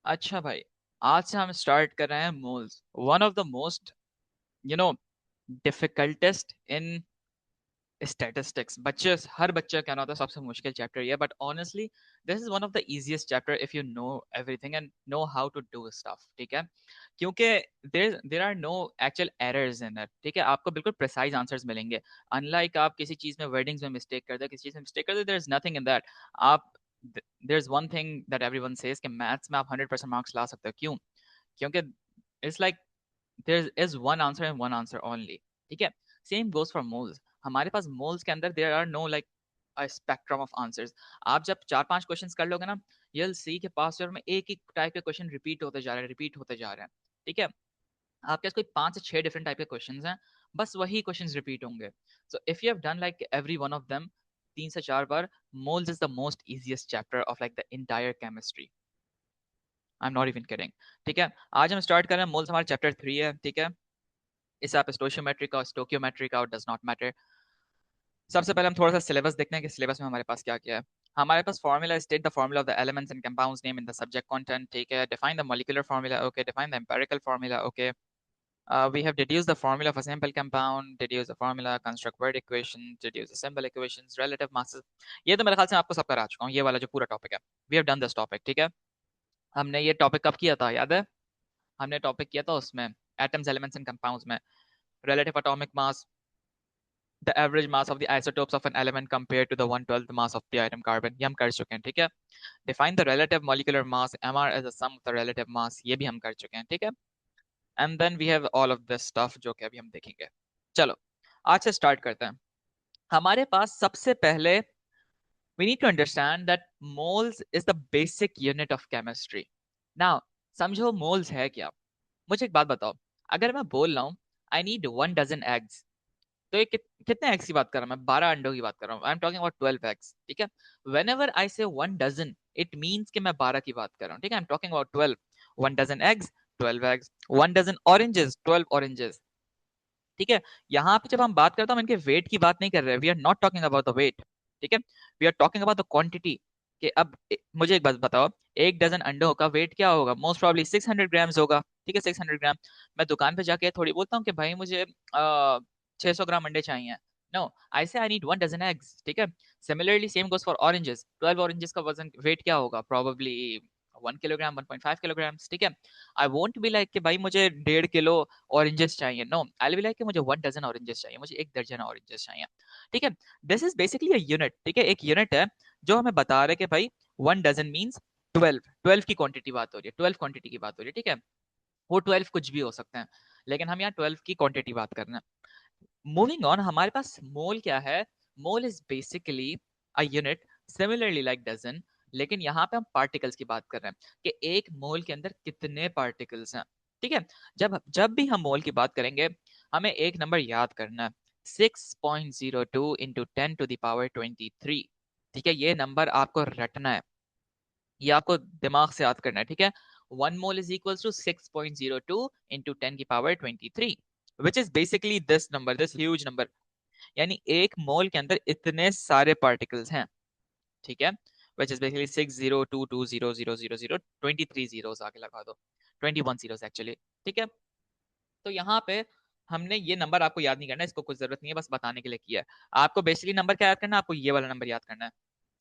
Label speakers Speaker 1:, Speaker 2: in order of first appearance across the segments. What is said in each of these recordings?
Speaker 1: अच्छा भाई, आज से हम स्टार्ट कर रहे हैं moles, one of the most you know difficultest in statistics. बच्चे, हर बच्चा कहना होता है सबसे मुश्किल चैप्टर ये, but honestly this is one of the easiest chapter if you know everything and know how to do stuff. ठीक है, क्योंकि there are no actual errors in it. ठीक है, आपको बिल्कुल प्रिसाइज आंसर्स मिलेंगे। अनलाइक आप किसी चीज में वर्डिंग्स में मिस्टेक करते हैं, किसी चीज में मिस्टेक करते, there is nothing in that. आप there is one thing that everyone says कि मैथ्स में आप 100% मार्क्स ला सकते हो। क्यों? क्योंकि it's like there is one answer and one answer only. ठीक है, सेम गोज फॉर मोल्स। हमारे पास मोल्स के अंदर there are no like a spectrum of answers. आप जब 4-5 क्वेश्चंस कर लोगे ना, you'll सी के पास में एक ही टाइप के क्वेश्चन रिपीट होते जा रहे हैं, रिपीट होते जा रहे हैं। ठीक है, आपके पास कोई 5 से 6 डिफरेंट टाइप के क्वेश्चंस हैं, बस वही क्वेश्चंस रिपीट होंगे। So if you have done like every one of them 3 से 4 बार, moles is the most easiest chapter of like the entire chemistry. I am not even kidding. ठीक है, आज हम स्टार्ट कर रहे हैं। मोल्स हमारा चैप्टर 3 है। ठीक है, इसे आप स्टोशियोमेट्री का, स्टोकियोमेट्री का, डज नॉट मैटर। सबसे पहले हम थोड़ा सा सिलेबस देखते हैं कि सिलेबस में हमारे पास क्या क्या है। हमारे पास formula, state the formula of the elements and compounds name in the subject content. ठीक है, define the molecular formula. Okay, define the empirical formula. Okay, we have deduced the formula of a simple compound, deduce the formula, construct word equation, deduce the symbol equations, relative masses। ये तो मेरे ख्याल से आपको सब करा चुका हूँ, ये वाला जो पूरा टॉपिक है। We have done this topic। ठीक है, हमने ये टॉपिक कब किया था याद है? हमने टॉपिक किया था उसमें एटम्स, एलिमेंट्स एंड कंपाउंड्स में। relative atomic mass, the average mass of the isotopes of an element compared to the 1/12th mass of the atom carbon, ये हम कर चुके हैं। ठीक है, define the relative molecular mass, mr as a sum of the relative mass, ये भी हम कर चुके हैं। ठीक है, and then we have all of this stuff जो कि अभी हम देखेंगे। चलो आज से स्टार्ट करते हैं। हमारे पास सबसे पहले we need to understand that moles is the basic unit of chemistry। now समझो moles है क्या। मुझे एक बात बताओ, अगर मैं बोल रहा हूँ I need 1 dozen eggs, तो ये कितने एग्स की बात कर रहा हूँ मैं? 12 अंडों की बात कर रहा हूँ। आई एम टॉकिंग अबाउट 12 एग्स। ठीक है, वेन एवर आई से 1 डजन, इट मीन्स कि मैं 12 की बात कर रहा हूँ। ठीक है, I am talking about 12। 1 dozen eggs, 12 eggs. 1 dozen oranges, 12 oranges. ठीक है, यहाँ पे जब हम बात करते हैं, हम इनके वेट की बात नहीं कर रहे, we are not talking about the weight. ठीक है, we are talking about the quantity. कि अब मुझे एक बात बताओ, 1 डजन अंडों का वेट क्या होगा? मोस्ट प्रॉब्ली 600 ग्राम्स होगा। ठीक है, 600 ग्राम। मैं दुकान पे जाके थोड़ी बोलता हूँ कि भाई मुझे 600 ग्राम अंडे चाहिए। नो, आई से आई नीड 1 डजन एग्स। ठीक है, similarly same goes for oranges. 12 oranges का वजन, वेट क्या होगा? Probably 1 kilogram, 1.5 kilograms. ठीक है, आई वोंट बी लाइक कि भाई मुझे 1.5 किलो ऑरेंजेस चाहिए। नो, आई बी लाइक कि मुझे 1 डजन ऑरेंजेस चाहिए, मुझे 1 दर्जन ऑरेंजेस चाहिए। ठीक है, this is basically a unit. ठीक है, एक यूनिट है जो हमें बता रहे कि भाई 1 डजन मीन्स 12। 12 की क्वांटिटी बात हो रही है, 12 क्वांटिटी की बात हो रही है। ठीक है, वो 12 कुछ भी हो सकते हैं, लेकिन हम यहाँ 12 की क्वांटिटी बात कर रहे हैं। मूविंग ऑन, हमारे पास मोल क्या है? Mole is basically a unit similarly like dozen, लेकिन यहाँ पे हम पार्टिकल्स की बात कर रहे हैं कि एक मोल के अंदर कितने पार्टिकल्स हैं। ठीक है, जब जब भी हम मोल की बात करेंगे, हमें एक नंबर याद करना है, 6.02 इंटू 10⁻23। ठीक है, ये नंबर आपको रटना है, ये आपको दिमाग से याद करना है। ठीक है, 1 mole is equal to 6.02 into 10⁻23, which is basically this number, this huge number. यानी एक मोल के अंदर इतने सारे पार्टिकल्स हैं। ठीक है, विच इज बेसिकली 602200000, 23 जीरोस आगे लगा दो, 21 जीरोस एक्चुअली। ठीक है, तो यहाँ पे हमने ये नंबर आपको याद नहीं करना, इसको कुछ जरूरत नहीं है, बस बताने के लिए किया है। आपको बेसिकली नंबर क्या याद करना है? आपको ये वाला नंबर याद करना है,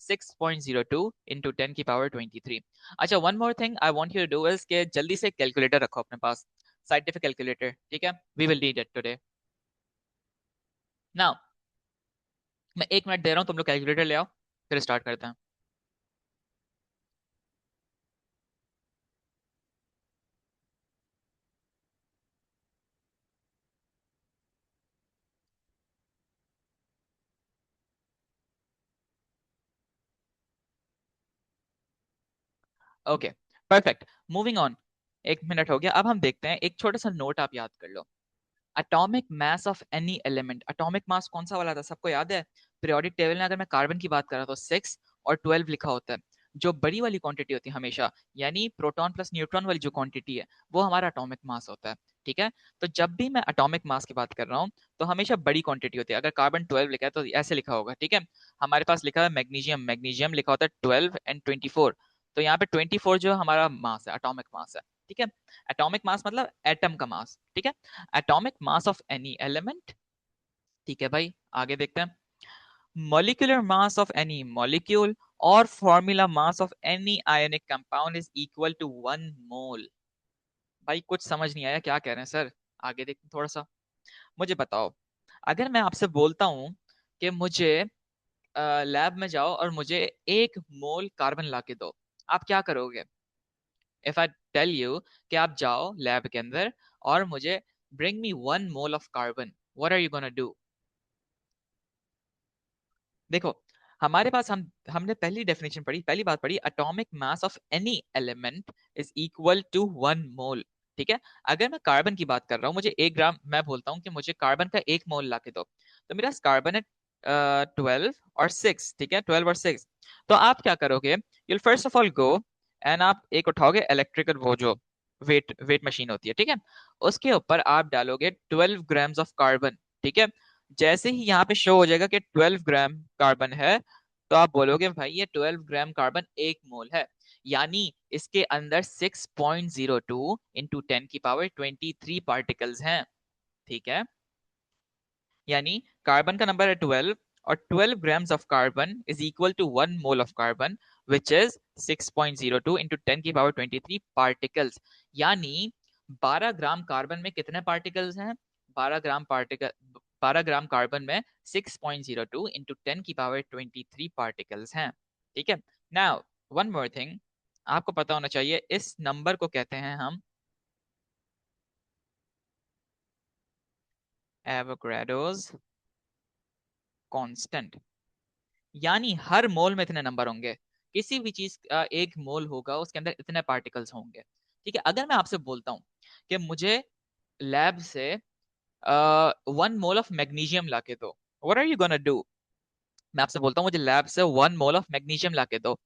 Speaker 1: 6.02 इंटू 10⁻23। अच्छा, one more thing I want you to do is के जल्दी से कैलकुलेटर रखो अपने पास, साइंटिफिक कैलकुलेटर। ठीक है, we will need it today. Now मैं 1 मिनट दे रहा हूँ, तुम लोग कैलकुलेटर ले आओ, फिर स्टार्ट करते हैं। Okay, perfect. Moving on, 1 minute हो गया। अब हम देखते हैं, एक छोटा सा नोट आप याद कर लो। Atomic mass of any element, atomic mass कौन सा वाला था सबको याद है? पीरियोडिक टेबल में अगर मैं कार्बन की बात कर रहा तो 6 और 12 लिखा होता है। जो बड़ी वाली क्वांटिटी होती है हमेशा, यानी प्रोटॉन प्लस न्यूट्रॉन वाली जो क्वांटिटी है, वो हमारा एटॉमिक मास होता है। ठीक है, तो जब भी मैं एटॉमिक मास की बात कर रहा हूँ, तो हमेशा बड़ी क्वांटिटी होती है। अगर कार्बन 12 लिखा है तो ऐसे लिखा होगा। ठीक है, हमारे पास लिखा है मैग्नीशियम, मैग्नीशियम लिखा होता है 12 and 24, तो यहाँ पे 24 जो हमारा मास है, एटॉमिक मास है, ठीक है। एटॉमिक मास मतलब एटम का मास, ठीक है। Atomic mass of any element, ठीक है भाई। आगे देखते हैं, molecular mass of any molecule or formula mass of any ionic compound is equal to 1 mole। भाई कुछ समझ नहीं आया क्या कह रहे हैं सर, आगे देखते हैं थोड़ा सा। मुझे बताओ, अगर मैं आपसे बोलता हूं कि मुझे लैब में जाओ और मुझे 1 मोल कार्बन ला के दो, आप क्या करोगे? इफ आई टेल यू कि आप जाओ लैब के अंदर और मुझे bring me 1 mole of carbon, what are you gonna do? देखो, हमारे पास हमने पहली डेफिनेशन पढ़ी, पहली बात पढ़ी, atomic mass of any element is equal to 1 mole, ठीक है। अगर मैं कार्बन की बात कर रहा हूँ, मुझे 1 ग्राम, मैं बोलता हूँ कि मुझे कार्बन का 1 मोल ला के दो, तो मेरा कार्बन है 12 और 6, ठीक है, 12 और 6। तो आप क्या करोगे, you'll first of all go and आप एक उठाओगे इलेक्ट्रिकल, वो जो वेट वेट मशीन होती है, ठीक है, उसके ऊपर आप डालोगे 12 ग्राम्स ऑफ कार्बन, ठीक है। जैसे ही यहाँ पे शो हो जाएगा कि 12 ग्राम कार्बन है, तो आप बोलोगे भाई ये 12 ग्राम कार्बन 1 मोल है, यानी इसके अंदर 6.02 इंटू 10 की पावर 23 पार्टिकल्स हैं, ठीक है। यानी कार्बन का नंबर है 12, और 12 grams of carbon is equal to 1 mole of carbon, which is 6.02 into 10 की पावर 23 पार्टिकल्स। यानी 12 ग्राम कार्बन में कितने पार्टिकल्स हैं? 12 ग्राम 12 ग्राम कार्बन में 6.02 इंटू 10 की पावर 23 पार्टिकल्स हैं, ठीक है। नाउ वन मोर थिंग, आपको पता होना चाहिए, इस नंबर को कहते हैं हम एवोगाड्रोस कांस्टेंट। यानी हर मोल में इतने नंबर होंगे, किसी भी चीज का 1 मोल होगा उसके अंदर इतने पार्टिकल्स होंगे, ठीक है। अगर मैं आपसे बोलता हूँ कि मुझे लैब से 1 मोल ऑफ मैग्नीशियम ला के दो, what are you gonna do? मैं आपसे बोलता हूँ मुझे लैब से 1 मोल ऑफ मैग्नीशियम ला के दो,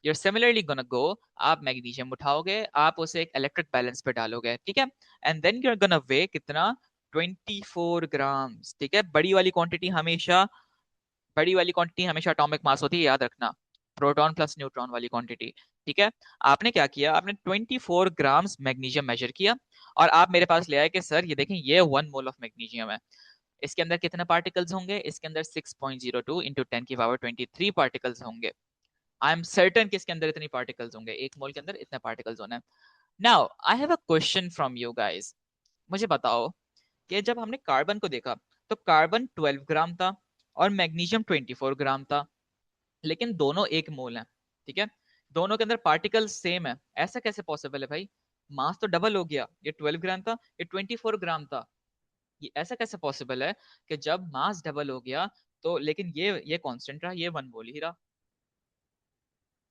Speaker 1: यूर सिमिलरली गोना गो, आप मैग्नीशियम उठाओगे, आप उसे एक इलेक्ट्रिक बैलेंस पे डालोगे, ठीक है, एंड देन यूर गोना वे कितना, 24 ग्राम्स, ठीक है। बड़ी वाली क्वांटिटी हमेशा एटॉमिक मास होती है, याद रखना, प्रोटॉन प्लस न्यूट्रॉन वाली क्वांटिटी, ठीक है। आपने क्या किया, आपने 24 ग्राम्स मैग्नीशियम मेजर किया, और आप मेरे पास ले आए कि सर ये देखें ये 1 मोल ऑफ मैग्नीशियम है, इसके अंदर कितने पार्टिकल्स होंगे? इसके अंदर 6.02 इंटू 10 की पावर 23 पार्टिकल्स होंगे। आई एम सर्टन कि इसके अंदर इतनी पार्टिकल्स होंगे, 1 मोल के अंदर इतने पार्टिकल्स होने। Now I have a question from you guys, मुझे बताओ कि जब हमने कार्बन को देखा, तो कार्बन 12 ग्राम था और मैग्नीशियम 24 ग्राम था, लेकिन दोनों 1 मोल हैं, ठीक है, दोनों के अंदर पार्टिकल सेम है, ऐसा कैसे पॉसिबल है भाई? मास तो डबल हो गया, ये 12 ग्राम था, ये 24 ग्राम था, ये ऐसा कैसे पॉसिबल है कि जब मास डबल हो गया तो, लेकिन ये कांस्टेंट रहा, ये 1 मोल ही रहा।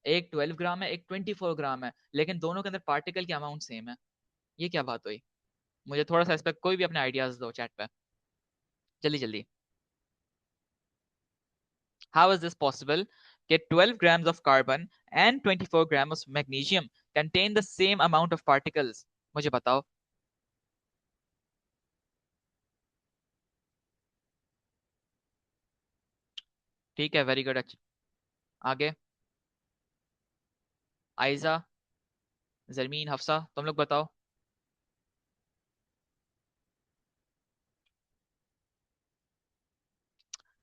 Speaker 1: एक 12 ग्राम है, एक 24 ग्राम है, लेकिन दोनों के अंदर पार्टिकल की अमाउंट सेम है, ये क्या बात हुई? मुझे थोड़ा सा इस पर कोई भी अपने आइडियाज दो चैट पे, जल्दी जल्दी। How is this possible? Get 12 grams of carbon and 24 grams of magnesium contain the same amount of particles. मुझे बताओ। ठीक है, वेरी गुड। आगे, आयजा, जरमीन, हफ्सा, तुम लोग बताओ।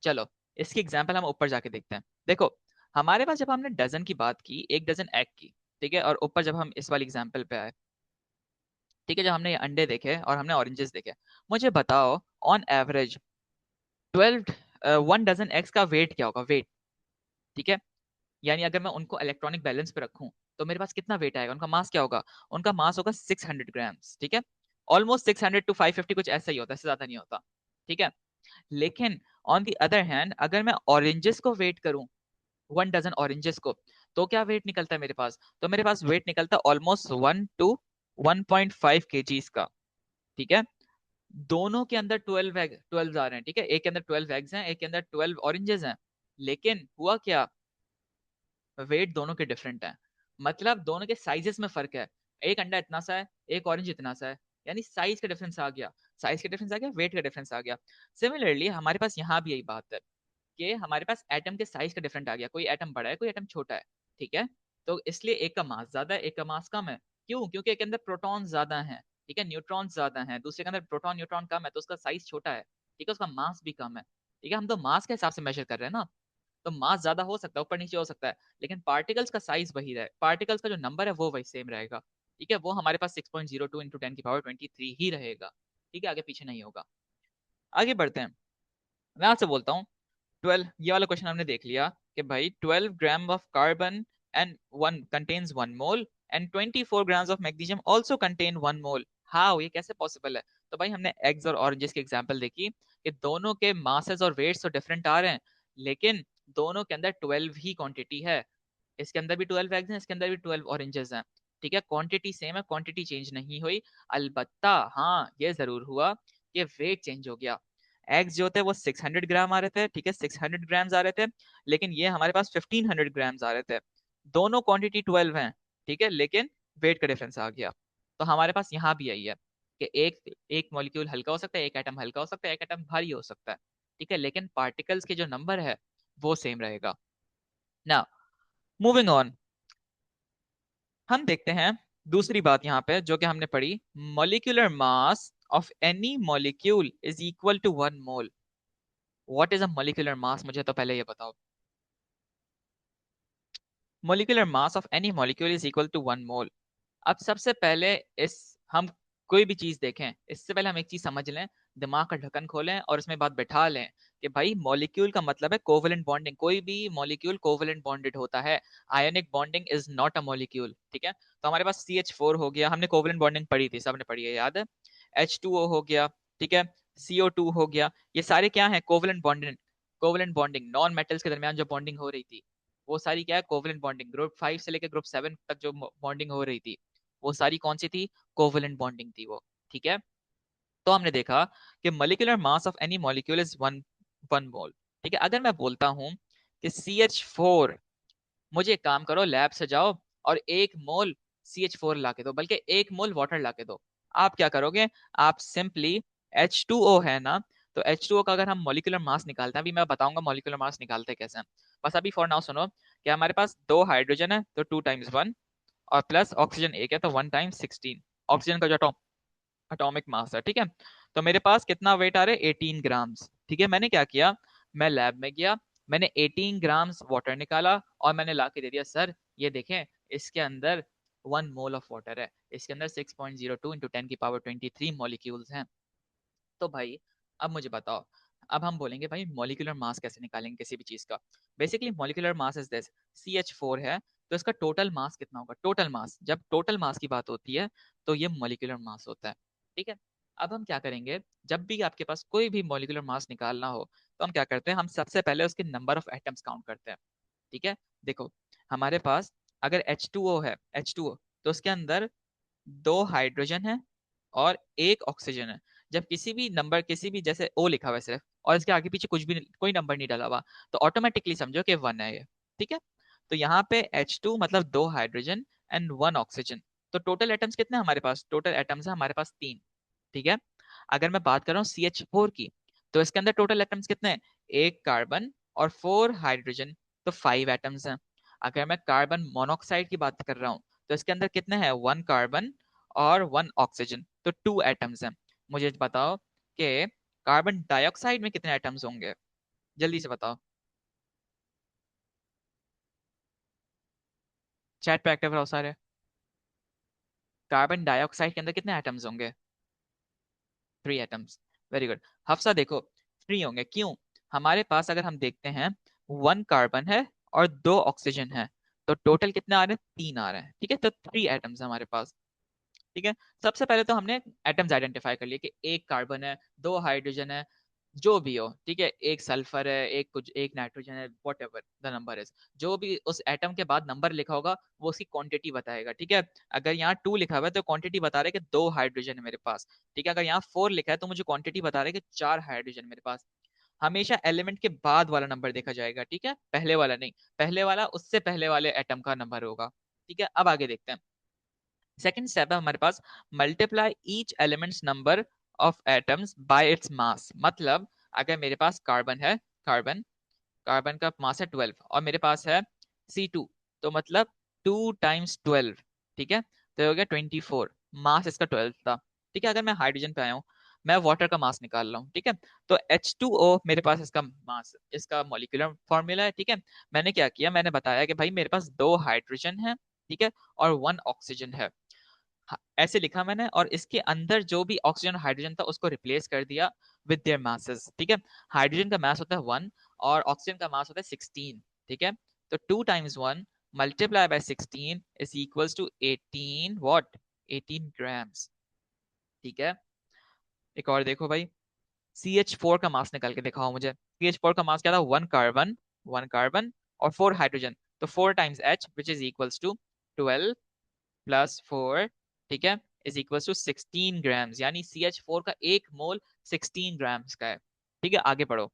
Speaker 1: चलो, इसकी एग्जाम्पल हम ऊपर जाके देखते हैं। देखो, हमारे पास जब हमने डजन की बात की, 1 डजन एग की, ठीक है, और ऊपर जब हम इस वाली एग्जाम्पल पे आए, ठीक है, जब हमने ये अंडे देखे और हमने ऑरेंजेस देखे, मुझे बताओ ऑन एवरेज 1 डजन एग्स का वेट क्या होगा, वेट, ठीक है। यानी अगर मैं उनको इलेक्ट्रॉनिक बैलेंस पे रखूं, तो मेरे पास कितना वेट आएगा, उनका मास क्या होगा? उनका मास होगा 600 ग्राम्स, ठीक है, ऑलमोस्ट 600 to 550, कुछ ऐसा ही होता है, इससे ज्यादा नहीं होता, ठीक है। लेकिन ऑन द अदर हैंड, अगर मैं ऑरेंजेस को वेट करूं, 1 डजन ऑरेंजेस को, तो क्या वेट निकलता है मेरे पास? तो मेरे पास वेट निकलता है ऑलमोस्ट 1 to 1.5 kgs का, ठीक है। दोनों के अंदर 12 आ रहे हैं, ठीक है, एक के अंदर 12 एग्स हैं, एक के अंदर 12 ऑरेंजेस हैं, लेकिन हुआ क्या, वेट दोनों के डिफरेंट है, मतलब दोनों के साइजेस में फर्क है, एक अंडा इतना सा है, एक ऑरेंज इतना सा है, यानी साइज का डिफरेंस आ गया, साइज का डिफरेंस आ गया, वेट का डिफरेंस आ गया। सिमिलरली हमारे पास यहाँ भी यही बात है कि हमारे पास एटम के साइज का डिफरेंट आ गया, कोई एटम बड़ा है, कोई एटम छोटा है, ठीक है। तो इसलिए एक का मास ज्यादा है, एक का मास कम है। क्यों? क्योंकि एक के अंदर प्रोटॉन ज्यादा है, ठीक है, न्यूट्रॉन ज्यादा है, दूसरे के अंदर प्रोटॉन न्यूट्रॉन कम है, तो उसका साइज छोटा है, ठीक है, उसका मास भी कम है, ठीक है। हम तो मास के हिसाब से मेजर कर रहे हैं ना, तो मास ज्यादा हो सकता है, ऊपर नीचे हो सकता है, लेकिन पार्टिकल्स का साइज वही रहे, पार्टिकल्स का जो नंबर है वो वही सेम रहेगा, ठीक है। वो हमारे पास 6.02 इंटू 10 की पावर 23 ही रहेगा, ठीक है, आगे पीछे नहीं होगा। आगे बढ़ते हैं, मैं आपसे बोलता हूँ 12, ये वाला क्वेश्चन हमने देख लिया कि भाई 12 gram of carbon and one contains 1 mole and 24 grams of magnesium also contain 1 mole, how, ये कैसे पॉसिबल है? तो भाई हमने एग्स और ऑरेंजेस की एग्जांपल देखी कि दोनों के मासेस और वेट्स तो डिफरेंट आ रहे हैं, लेकिन दोनों के अंदर 12 ही क्वांटिटी है। इसके अंदर भी 12 एग्स हैं, इसके अंदर भी 12 ऑरेंजेस हैं, ठीक है, क्वांटिटी सेम है, क्वांटिटी चेंज नहीं हुई। अलबत्ता हाँ, ये जरूर हुआ कि वेट चेंज हो गया। एग्स जो थे वो 600 ग्राम आ रहे थे, ठीक है, 600 ग्राम्स आ रहे थे, लेकिन ये हमारे पास 1500 ग्राम्स आ रहे थे। दोनों क्वांटिटी 12 हैं, ठीक है, लेकिन वेट का डिफरेंस आ गया। तो हमारे पास यहाँ भी यही है कि एक एक मॉलिक्यूल हल्का हो सकता है, एक एटम हल्का हो सकता है, एक एटम भारी हो सकता है, ठीक है, लेकिन पार्टिकल्स के जो नंबर है वो सेम रहेगा ना। मूविंग ऑन, हम देखते हैं दूसरी बात यहाँ पे जो कि हमने पढ़ी, molecular mass of any molecule is equal to 1 mole. What is a molecular mass, मुझे तो पहले ये बताओ। Molecular mass of any molecule is equal to 1 mole. अब सबसे पहले इस हम कोई भी चीज देखें इससे पहले हम एक चीज समझ लें, दिमाग का ढक्कन खोलें और इसमें बात बैठा लें कि भाई मॉलिक्यूल का मतलब है कोवलेंट बॉन्डिंग, कोई भी मॉलिक्यूल कोवलेंट बॉन्डेड होता है। Ionic bonding is not a molecule, ठीक है। तो हमारे पास CH4 हो गया, हमने कोवलेंट बॉन्डिंग पढ़ी थी, सबने पढ़ी है, याद है। H2O हो गया, ठीक है, CO2 हो गया, ये सारे क्या है? Covalent bonding. Covalent bonding non metals के दरमियान जो बॉन्डिंग हो रही थी वो सारी क्या है? Covalent bonding. ग्रुप 5 से लेकर ग्रुप 7 तक जो बॉन्डिंग हो रही थी वो सारी कौन सी थी? कोवलेंट बॉन्डिंग थी वो, ठीक है। तो हमने देखा कि molecular mass of any molecule is one one mole, ठीक है। अगर मैं बोलता हूं कि CH4, मुझे एक काम करो, लैब से जाओ और 1 मोल CH4 ला के दो, बल्कि 1 मोल वाटर ला के दो, आप क्या करोगे? आप सिंपली H2O है ना, तो H2O का अगर हम मॉलिक्यूलर मास निकालते हैं, अभी मैं बताऊंगा मॉलिक्यूलर मास निकालते कैसे हैं, बस अभी फॉर नाउ सुनो कि हमारे पास 2 हाइड्रोजन है तो 2 × 1, और प्लस ऑक्सीजन एक है तो 1 × 16, ऑक्सीजन का जो एटॉमिक मास है, ठीक है। तो मेरे पास कितना वेट आ रहा है? 18 ग्राम्स, ठीक है। मैंने क्या किया, मैं लैब में गया, मैंने 18 ग्राम्स वाटर निकाला और मैंने ला के दे दिया, सर ये देखें, इसके अंदर 1 मोल ऑफ वाटर है, इसके अंदर 6.02 इंटू 10 की पावर 23 मॉलिक्यूल्स हैं। तो भाई अब मुझे बताओ, अब हम बोलेंगे भाई मॉलिक्यूलर मास कैसे निकालेंगे किसी भी चीज का। Basically molecular mass is this, CH4 है तो इसका टोटल मास कितना होगा? टोटल मास, जब टोटल मास की बात होती है तो ये मॉलिक्यूलर मास होता है, ठीक है। अब हम क्या करेंगे, जब भी आपके पास कोई भी मॉलिक्यूलर मास निकालना हो तो हम क्या करते हैं, हम सबसे पहले उसके नंबर ऑफ एटम्स काउंट करते हैं, ठीक है। देखो हमारे पास अगर H2O है, H2O, तो उसके अंदर 2 हाइड्रोजन है और 1 ऑक्सीजन है। जब किसी भी नंबर, किसी भी, जैसे O लिखा हुआ है सिर्फ और इसके आगे पीछे कुछ भी कोई नंबर नहीं डाला हुआ, तो ऑटोमेटिकली समझो कि 1 है ये, ठीक है। तो यहाँ पे H2 मतलब 2 हाइड्रोजन एंड 1 ऑक्सीजन, तो टोटल एटम्स कितने हैं हमारे पास? टोटल एटम्स है हमारे पास 3, ठीक है। अगर मैं बात कर रहा हूँ CH4 की, तो इसके अंदर टोटल एटम्स कितने हैं? 1 कार्बन और 4 हाइड्रोजन, तो 5 एटम्स हैं। अगर मैं कार्बन मोनोऑक्साइड की बात कर रहा हूँ तो इसके अंदर कितने हैं? 1 कार्बन और 1 ऑक्सीजन, तो 2 एटम्स हैं। मुझे बताओ कि कार्बन डाइऑक्साइड में कितने एटम्स होंगे? जल्दी से बताओ, चैट पे एक्टिव रहो सारे। कार्बन डाइऑक्साइड के अंदर कितने एटम्स होंगे? 3 एटम्स। Very good. हफ्सा देखो, 3 होंगे, क्यों? हमारे पास अगर हम देखते हैं 1 कार्बन है और 2 ऑक्सीजन है, तो टोटल कितने आ रहे हैं? 3 आ रहे हैं, ठीक है, तो 3 एटम्स है हमारे पास, ठीक है। सबसे पहले तो हमने एटम्स आइडेंटिफाई कर लिए कि 1 कार्बन है, 2 हाइड्रोजन है, जो भी हो, ठीक है, एक सल्फर है, एक कुछ, एक नाइट्रोजन है, what ever the number is, जो भी उस एटम के बाद नंबर लिखा होगा वो उसकी क्वांटिटी बताएगा, ठीक है। अगर यहाँ 2 लिखा हुआ है तो क्वांटिटी बता रहा है कि 2 हाइड्रोजन है मेरे पास, ठीक है। अगर यहाँ 4 लिखा है तो मुझे क्वांटिटी बता रहा है कि 4 हाइड्रोजन मेरे पास। हमेशा एलिमेंट के बाद वाला नंबर देखा जाएगा, ठीक है, पहले वाला नहीं, पहले वाला उससे पहले वाले एटम का नंबर होगा, ठीक है। अब आगे देखते हैं, सेकेंड स्टेप है हमारे पास, multiply each elements number of atoms by its mass. मतलब अगर मेरे पास कार्बन है, कार्बन कार्बन का मास है 12 और मेरे पास है C2, तो मतलब 2 × 12, ठीक है, तो ये हो गया 24, मास इसका 12 था, ठीक है। अगर मैं हाइड्रोजन पे आया हूँ, मैं वाटर का मास निकाल रहा हूँ, ठीक है, तो H2O मेरे पास इसका मास, इसका मॉलिक्यूलर फॉर्मूला है, ठीक है। मैंने क्या किया, मैंने बताया कि भाई मेरे पास 2 हाइड्रोजन है, ठीक है, और 1 ऑक्सीजन है, ऐसे लिखा मैंने, और इसके अंदर जो भी ऑक्सीजन हाइड्रोजन था उसको रिप्लेस कर दिया विद देयर मासेस, ठीक है। हाइड्रोजन का मास होता है 1 और ऑक्सीजन का मास होता है 16, ठीक है। तो 2 × 1 multiply by 16 is equals to 18 what, 18 grams, ठीक है। एक और देखो भाई, CH4 का मास निकाल के दिखाओ मुझे। CH4 का मास क्या था, 1 कार्बन, 1 कार्बन और 4 हाइड्रोजन, तो 4 × H which is equals to 12 + 4, ठीक है, इज इक्वल्स टू 16 ग्राम्स, यानी CH4 का 1 मोल 16 ग्राम्स का है, ठीक है। आगे पढ़ो,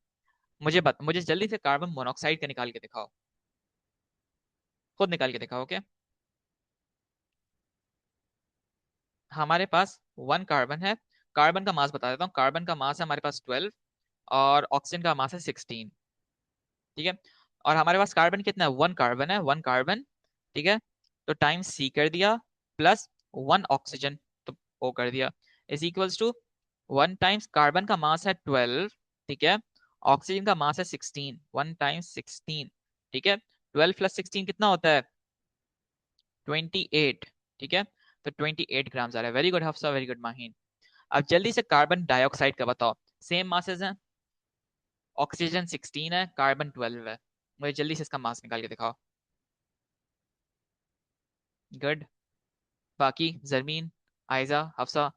Speaker 1: मुझे जल्दी से कार्बन मोनोऑक्साइड का निकाल के दिखाओ, खुद निकाल के दिखाओ, ओके। हमारे पास 1 कार्बन है, कार्बन का मास बता देता हूँ, कार्बन का मास है हमारे पास 12 और ऑक्सीजन का मास है 16, ठीक है। और हमारे पास कार्बन कितना है, 1 कार्बन है, 1 कार्बन, ठीक है, तो टाइम्स सी कर दिया प्लस 1 ऑक्सीजन, तो ओ कर दिया, is equals to 1 times carbon का मास है 12, ठीक है, ऑक्सीजन का मास है 16, 1 × 16, ठीक है, 12 + 16 कितना होता है, 28, ठीक है, तो 28 ग्राम्स आ रहा है। Very good Hafsa, very good Maheen. अब जल्दी से कार्बन डाइऑक्साइड का बताओ, सेम मासेस हैं, ऑक्सीजन 16 है, कार्बन 12 है, मुझे जल्दी से इसका मास निकाल के दिखाओ। गुड, बाकी जरमीन, आयजा, हफ्सा,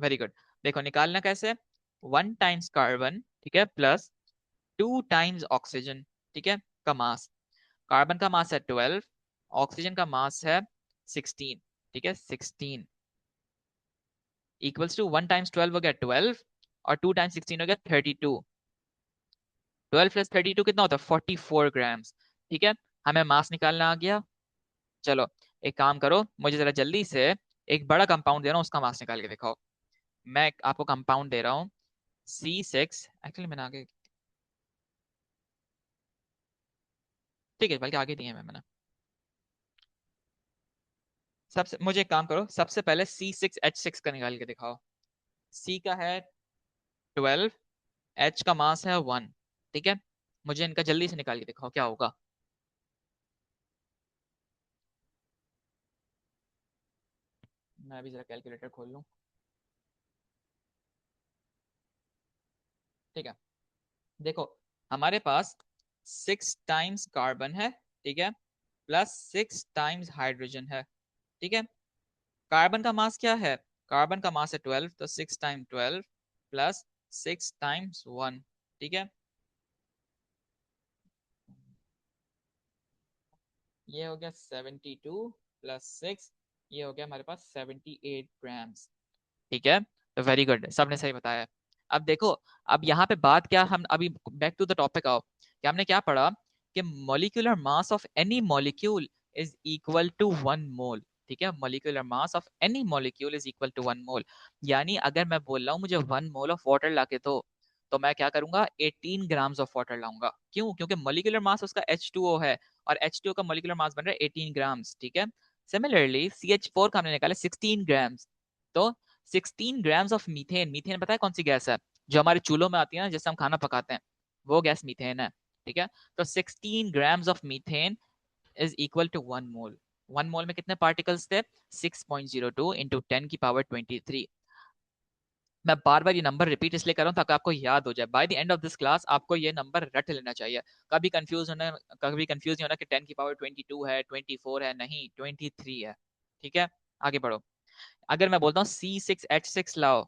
Speaker 1: वेरी गुड। देखो निकालना कैसे, 1 × कार्बन, ठीक है, प्लस 2 × ऑक्सीजन, ठीक है, का मास, कार्बन का मास है 12, ऑक्सीजन का मास है 16, ठीक है, 16 इक्वल्स टू 1 × 12 हो गया 12 और 2 × 16 हो गया 32, 12 + 32 कितना होता है, 44 ग्राम्स, ठीक है। हमें मास निकालना आ गया। चलो एक काम करो, मुझे जरा जल्दी से एक बड़ा कंपाउंड दे रहा हूँ, उसका मास निकाल के दिखाओ। मैं आपको कंपाउंड दे रहा हूँ C6, एक्चुअली मैंने आगे, ठीक है, बल्कि आगे दिए हैं मैंने। सबसे मुझे एक काम करो, सबसे पहले C6H6 का निकाल के दिखाओ। C का है 12, H का मास है 1, ठीक है, मुझे इनका जल्दी से निकाल के दिखाओ क्या होगा। मैं अभी जरा कैलकुलेटर खोल लूँ, ठीक है। देखो हमारे पास 6 टाइम्स कार्बन है, ठीक है, प्लस 6 टाइम्स हाइड्रोजन है, ठीक है। कार्बन का मास क्या है, कार्बन का मास है 12, तो 6 × 12 प्लस 6 × 1, ठीक है, ये हो गया 72 + 6, ये हो गया हमारे पास 78 ग्राम्स, ठीक है। तो वेरी गुड, सबने सही बताया। अब देखो, अब यहाँ पे बात क्या, हम अभी बैक टू द टॉपिक आओ, कि हमने क्या पढ़ा कि molecular mass of any molecule is equal to 1 mole, ठीक है, molecular mass of any molecule is equal to 1 mole. यानी अगर मैं बोल रहा हूँ मुझे 1 मोल ऑफ वाटर ला के दो, तो मैं क्या करूंगा, 18 ग्राम्स ऑफ वाटर लाऊंगा, क्यों, क्योंकि मॉलिक्यूलर मास उसका H2O है, और H2O का मॉलिक्यूलर मास बन रहा है 18 ग्राम्स, ठीक है। सिमिलरली CH4 का हमने निकाला 16 ग्राम्स, तो 16 ग्राम्स ऑफ मीथेन, मीथेन पता है कौन सी गैस है, जो हमारे चूल्हों में आती है ना, जिससे हम खाना पकाते हैं, वो गैस मीथेन है, ठीक है। तो 16 grams of methane is equal to 1 mole. 1 mole में कितने पार्टिकल्स थे, 6.02 इंटू 10⁻23। मैं बार बार ये नंबर रिपीट इसलिए कर रहा हूँ ताकि आपको याद हो जाए, by the end of this class आपको ये नंबर रट लेना चाहिए। कभी कंफ्यूज होना, कभी कंफ्यूज नहीं होना कि 10⁻22 है, 24 है, नहीं 23 है, ठीक है। आगे बढ़ो, अगर मैं बोलता हूँ C6H6 लाओ,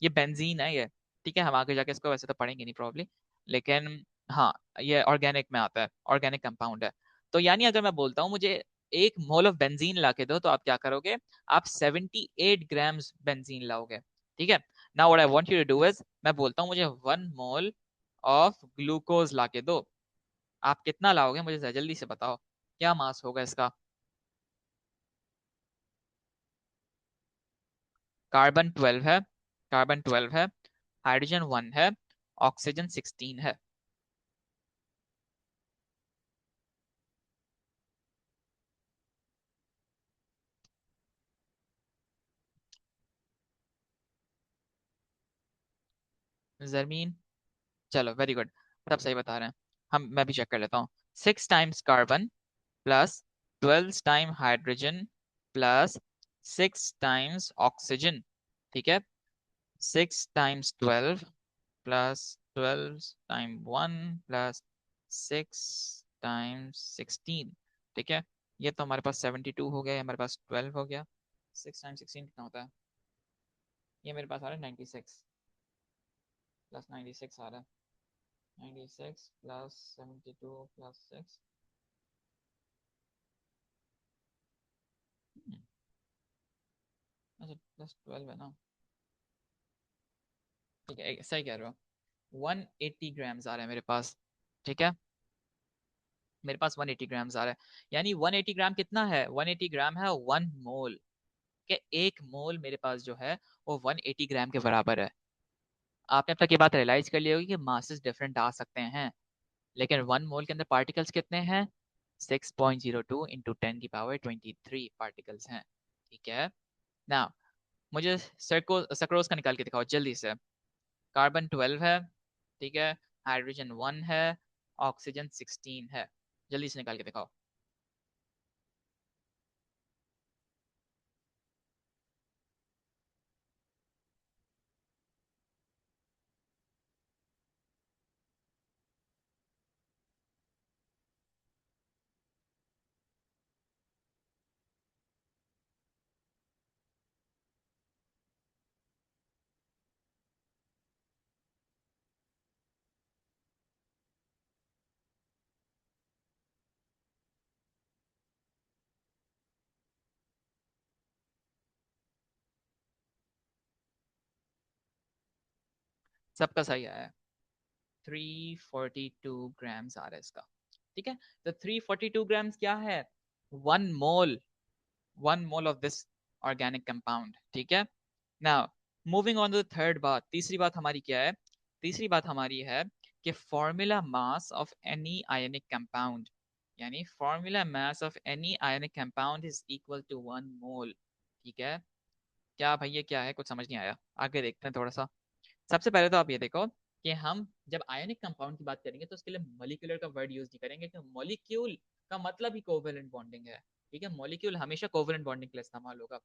Speaker 1: ये बेंजीन है ये, ठीक है, हम आगे जाके इसको वैसे तो पढ़ेंगे नहीं प्रॉब्ली, लेकिन हाँ ये ऑर्गेनिक में आता है, ऑर्गेनिक कंपाउंड है। तो यानी अगर मैं बोलता हूँ मुझे 1 मोल ऑफ बेंजीन ला के दो, तो आप क्या करोगे, आप 78 ग्राम्स बेंजीन लाओगे, ठीक है। Now what I want you to do is, मैं बोलता हूँ मुझे 1 मोल ऑफ ग्लूकोज ला के दो, आप कितना लाओगे मुझे जल्दी से बताओ, क्या मास होगा इसका। कार्बन 12 है, कार्बन 12 है, हाइड्रोजन 1 है, ऑक्सीजन 16 है, जरमीन, चलो वेरी गुड, सब सही बता रहे हैं हम। मैं भी चेक कर लेता हूँ। 6 times carbon plus 12 time hydrogen plus 6 times oxygen, ठीक है। 6 times 12 plus 12 time 1 plus 6 times 16, ठीक है। ये तो हमारे पास 72 हो गया, हमारे पास 12 हो गया। 6 टाइम्स 16 कितना होता है? ये मेरे पास आ रहा है 96 प्लस 96 आ रहा है। 96 प्लस 72 प्लस 6, अच्छा प्लस 12 है ना, ठीक है सही कह रहे हो। 180 ग्राम्स आ रहा है मेरे पास, ठीक है। मेरे पास 180 ग्राम्स आ रहा है, यानी 180 ग्राम कितना है? 180 ग्राम है 1 मोल के, 1 मोल मेरे पास जो है वो 180 ग्राम के बराबर है। आपने अब तक ये बात रियलाइज कर ली होगी कि मासेस डिफरेंट आ सकते हैं, लेकिन 1 मोल के अंदर पार्टिकल्स कितने हैं? 6.02 इंटू 10 की पावर 23 पार्टिकल्स हैं, ठीक है ना। मुझे सक्रोज का निकाल के दिखाओ जल्दी से। कार्बन 12 है, ठीक है, हाइड्रोजन 1 है, ऑक्सीजन 16 है, जल्दी से निकाल के दिखाओ। सबका सही आया है, 342 ग्राम्स आ रहा है इसका, ठीक है। तो 342 ग्राम्स क्या है? 1 mole, 1 mole of this organic compound, ठीक है। Now moving on to the third बात, तीसरी बात हमारी क्या है? तीसरी बात हमारी है कि formula mass of any ionic compound, यानी formula mass of any ionic compound is equal to 1 mole, ठीक है। क्या भाई ये क्या है? कुछ समझ नहीं आया, आगे देखते हैं थोड़ा सा। सबसे पहले तो आप ये देखो कि हम जब आयनिक कंपाउंड की बात करेंगे तो उसके लिए मॉलिक्यूलर का वर्ड यूज नहीं करेंगे, क्योंकि मॉलिक्यूल का मतलब ही कोवेलेंट बॉन्डिंग है, ठीक है। मॉलिक्यूल हमेशा कोवेलेंट बॉन्डिंग के लिए इस्तेमाल होगा।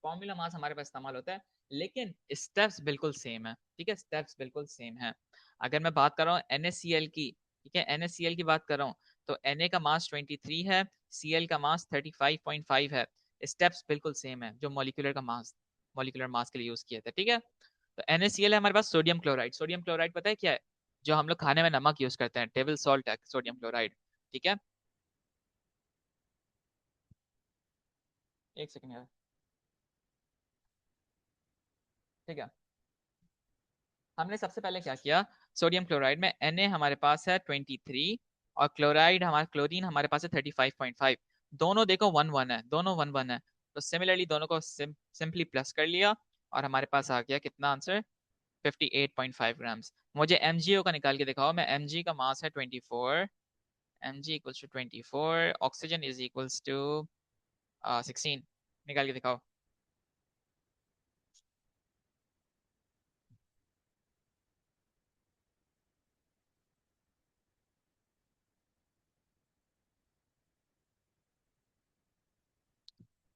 Speaker 1: फॉर्मूला मास हमारे पास इस्तेमाल होता है, लेकिन स्टेप्स बिल्कुल सेम है, ठीक है, स्टेप्स बिल्कुल सेम है। अगर मैं बात कर रहा हूँ NaCl की, ठीक है, NaCl की बात कर रहा हूँ, तो Na का मास 23 है, Cl का मास 35.5 है। स्टेप्स बिल्कुल सेम है जो मॉलिक्यूलर का मास, मॉलिक्यूलर मास के लिए यूज किया था, ठीक है। तो NaCl है हमारे पास सोडियम क्लोराइड। सोडियम क्लोराइड पता है क्या है? जो हम लोग खाने में नमक यूज करते हैं, टेबल सॉल्ट है सोडियम क्लोराइड, ठीक है। एक सेकंड यार, ठीक है। हमने सबसे पहले क्या किया, सोडियम क्लोराइड में Na हमारे पास है 23 और क्लोराइड हमारा क्लोरीन हमारे पास है 35.5। दोनों देखो 1 1 है, दोनों 1 1 है, तो सिमिलरली दोनों को सिंपली प्लस कर लिया और हमारे पास आ गया कितना आंसर? 58.5 ग्राम्स। मुझे MgO का निकाल के दिखाओ। मैं Mg का मास है 24, Mg equals to 24, oxygen is equals to 16, निकाल के दिखाओ।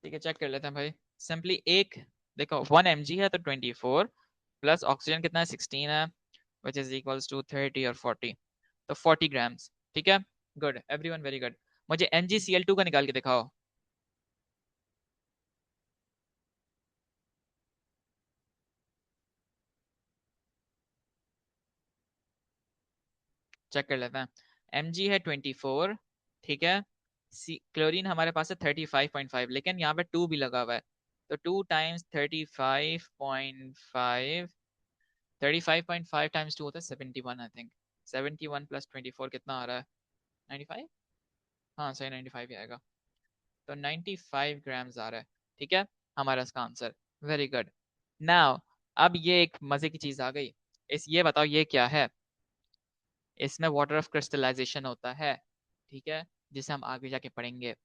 Speaker 1: ठीक है चेक कर लेते हैं भाई, सिंपली एक देखो 1 mg है तो 24 प्लस ऑक्सीजन कितना है 16 है, विच इज इक्वल्स टू 30 और 40, तो 40 ग्राम्स, ठीक है। Good everyone, very good. मुझे NgCl2 का निकाल के दिखाओ। चेक कर लेते हैं। Mg है 24, ठीक है। क्लोरीन हमारे पास है 35.5, लेकिन यहाँ पे 2 भी लगा हुआ है, तो 2 टाइम्स 35.5, 35.5 टाइम्स 2 होता है 71 आई थिंक। 71 प्लस 24 कितना आ रहा है? 95, हाँ सही 95 ही आएगा, तो 95 ग्राम्स आ रहा है, ठीक है, हमारा इसका आंसर। Very good. नाउ अब ये एक मजे की चीज आ गई, इस ये बताओ ये क्या है? इसमें वाटर ऑफ क्रिस्टलाइजेशन होता है, ठीक है, जिसे हम आगे जाके पढ़ेंगे।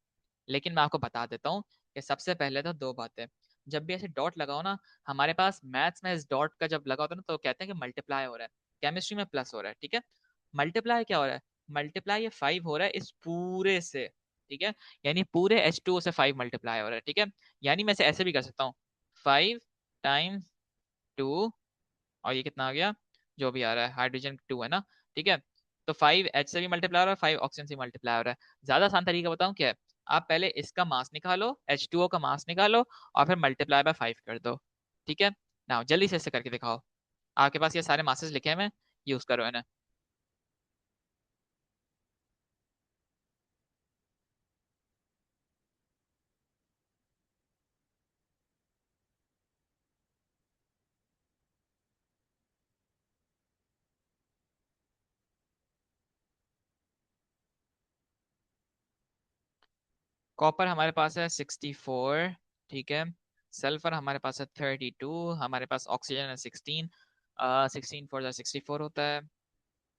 Speaker 1: लेकिन मैं आपको बता देता हूँ कि सबसे पहले तो दो बातें। जब भी ऐसे डॉट लगाओ ना, हमारे पास मैथ्स में इस डॉट का जब लगा होता है ना तो कहते हैं कि मल्टीप्लाई हो रहा है, केमिस्ट्री में प्लस हो रहा है, ठीक है। मल्टीप्लाई क्या हो रहा है, मल्टीप्लाई ये 5 हो रहा है इस पूरे से, ठीक है, यानी पूरे H2O से 5 मल्टीप्लाई हो रहा है, ठीक है। यानी मैं ऐसे भी कर सकता हूँ, 5 टाइम्स 2, और ये कितना आ गया, जो भी आ रहा है, हाइड्रोजन 2 है ना, ठीक है। तो 5 H से भी मल्टीप्लाई हो रहा है, 5 ऑक्सीजन से मल्टीप्लाई हो रहा है। ज्यादा आसान तरीका बताऊं क्या है, आप पहले इसका मास निकालो, H2O का मास निकालो, और फिर मल्टीप्लाई बाय 5 कर दो, ठीक है। ना जल्दी से इससे करके दिखाओ, आपके पास ये सारे मासेस लिखे हुए हैं, यूज करो इन्हें। कॉपर हमारे पास है 64, ठीक है। सल्फर हमारे पास है 32, हमारे पास ऑक्सीजन है 16, 16 4 64 होता है,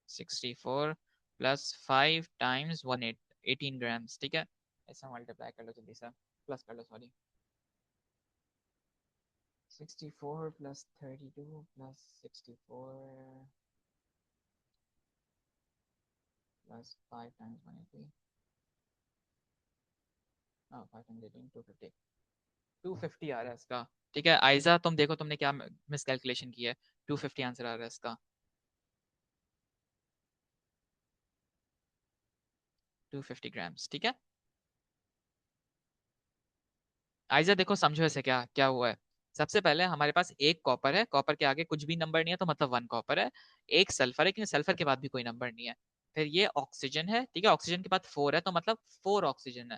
Speaker 1: 64 प्लस 5 टाइम्स 18 ग्राम्स, ठीक है। ऐसा मल्टीप्लाई कर लो जल्दी से, प्लस कर लो sorry, 64 plus 32 plus 64 plus 5 times 180, 5 times 18, 250, 250 आ रहा है इसका, ठीक है। आयजा तुम देखो तुमने क्या मिस कैलकुलेशन की है, 250 आंसर आ रहा है इसका, 250 ग्राम्स, ठीक है। आइजा देखो समझो ऐसे क्या क्या हुआ है। सबसे पहले हमारे पास एक कॉपर है, कॉपर के आगे कुछ भी नंबर नहीं है तो मतलब 1 कॉपर है। एक सल्फर है, लेकिन सल्फर के बाद भी कोई नंबर नहीं है। फिर ये ऑक्सीजन है, ठीक है, ऑक्सीजन के बाद 4 है तो मतलब 4 ऑक्सीजन है,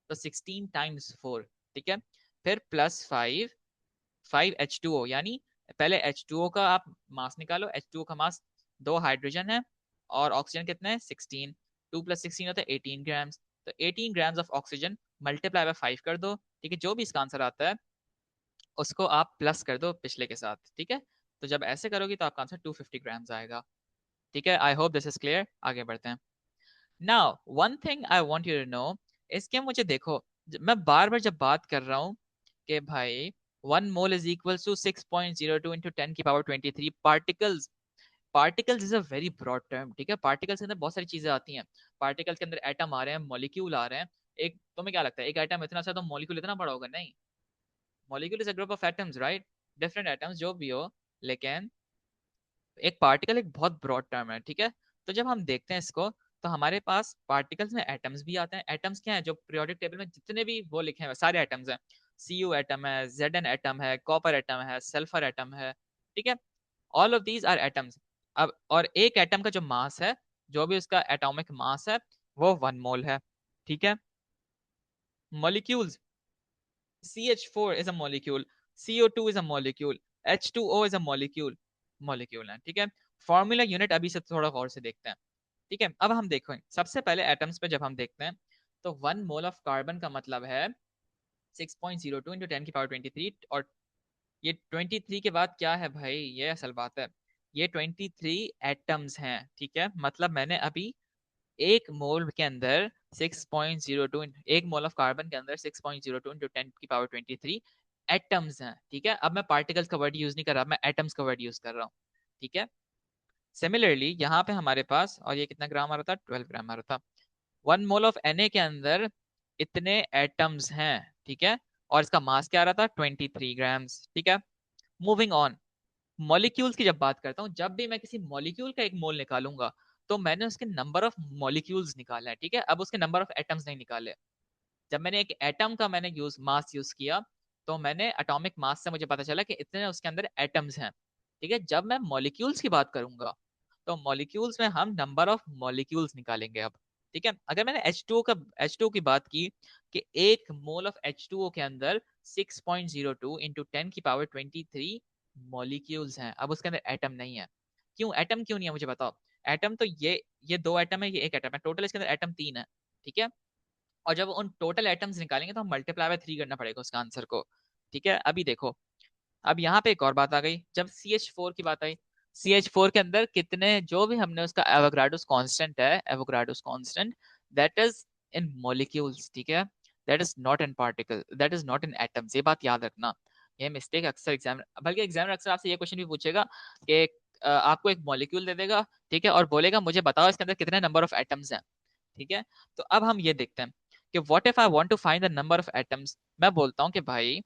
Speaker 1: तो 16 टाइम्स 4, ठीक है। फिर प्लस 5 H2O, यानी पहले H2O का आप मास निकालो, H2O का मास 2 हाइड्रोजन है, और ऑक्सीजन कितने हैं 16, 2 + 16 होता है 18 ग्राम्स, तो 18 grams of oxygen multiply by 5 कर दो, ठीक है। जो भी इसका आंसर आता है उसको आप प्लस कर दो पिछले के साथ, ठीक है। तो जब ऐसे करोगी तो आपका आंसर 250 ग्राम्स आएगा, ठीक है। I hope this is clear, आगे बढ़ते हैं। Now one thing I want you to know, इसके मुझे देखो, मैं बार बार जब बात कर रहा हूँ कि भाई 1 mole is equals to 6.02 into 10 की power 23 particles, particles is a very broad term, ठीक है। पार्टिकल्स के अंदर बहुत सारी चीजें आती हैं, पार्टिकल्स के अंदर एटम आ रहे हैं, मॉलिक्यूल आ रहे हैं। एक तुम्हें क्या लगता है एक एटम इतना सा, तो मॉलिक्यूल इतना बड़ा होगा? नहीं, molecule is a group of atoms, right, different atoms जो भी हो, लेकिन एक पार्टिकल एक बहुत ब्रॉड टर्म है, ठीक है। तो जब हम देखते हैं इसको, तो हमारे पास पार्टिकल्स में एटम्स भी आते हैं। एटम्स क्या है, जो पीरियोडिक टेबल में जितने भी वो लिखे हैं सारे एटम्स हैं, Cu एटम है, Zn एटम है, कॉपर एटम है, सल्फर एटम है, ठीक है। All of these are atoms. अब और एक एटम का जो मास है, जो भी उसका एटॉमिक मास है, वो 1 मोल है, ठीक है। Molecules, CH4 is a molecule, CO2 is a molecule, H2O is a molecule, molecule है, ठीक है। फॉर्मूला यूनिट अभी से थोड़ा गौर से देखते हैं, ठीक है। अब हम देखो सबसे पहले एटम्स पे जब हम देखते हैं, तो 1 मोल ऑफ कार्बन का मतलब है 6.02 into 10 की पावर 23, और ये 23 के बाद क्या है भाई, ये असल बात है, ये 23 एटम्स हैं, ठीक है। मतलब मैंने अभी एक मोल के अंदर 6.02, एक मोल ऑफ कार्बन के अंदर 6.02 into 10 की पावर 23 एटम्स हैं, ठीक है। अब मैं पार्टिकल्स का वर्ड यूज नहीं कर रहा, मैं एटम्स का वर्ड यूज कर रहा हूँ, ठीक है। सिमिलरली यहाँ पे हमारे पास, और ये कितना ग्राम आ रहा था, 12 ग्राम आ रहा था। 1 मोल ऑफ Na के अंदर इतने एटम्स हैं, ठीक है, और इसका मास क्या आ रहा था, 23 ग्राम्स, ठीक है। मूविंग ऑन, मॉलिक्यूल्स की जब बात करता हूँ, जब भी मैं किसी मॉलिक्यूल का एक मोल निकालूंगा, तो मैंने उसके नंबर ऑफ मॉलिक्यूल्स निकाला है, ठीक है। अब उसके नंबर ऑफ एटम्स नहीं निकाले। जब मैंने एक एटम का मैंने मास यूज किया, तो मैंने एटॉमिक मास से मुझे पता चला कि इतने उसके अंदर एटम्स हैं, ठीक है। जब मैं मॉलिक्यूल्स की बात करूंगा, तो मॉलिक्यूल्स में हम नंबर ऑफ मॉलिक्यूल्स निकालेंगे अब, ठीक है। अगर मैंने H2O की बात की कि एक मोल ऑफ H2O के अंदर 6.02 into 10 की पावर 23 मॉलिक्यूल्स हैं, अब उसके अंदर एटम नहीं है। क्यों एटम क्यों नहीं है, मुझे बताओ। एटम तो ये 2 एटम है, ये एक एटम है, टोटल इसके अंदर एटम 3 है, ठीक है। और जब उन टोटल एटम्स निकालेंगे तो हम मल्टीप्लाई बाय 3 करना पड़ेगा उसका आंसर को, ठीक है। अभी देखो, अब यहाँ पे एक और बात आ गई, जब CH4 की बात आई, CH4 के अंदर कितने, जो भी हमने उसका एवोगाड्रोस कांस्टेंट है, Avogadro's constant, that is in molecules, ठीक है, that is not in particle, that is not in atoms, ये बात याद रखना। ये मिस्टेक अक्सर एग्जाम, बल्कि एग्जामिनर अक्सर आपसे ये क्वेश्चन भी पूछेगा कि आपको एक मॉलिक्यूल दे देगा, ठीक है, और बोलेगा मुझे बताओ इसके अंदर कितने नंबर ऑफ एटम्स हैं, ठीक है। तो अब हम ये देखते हैं कि what if I want to find the number of atoms. मैं बोलता हूँ कि भाई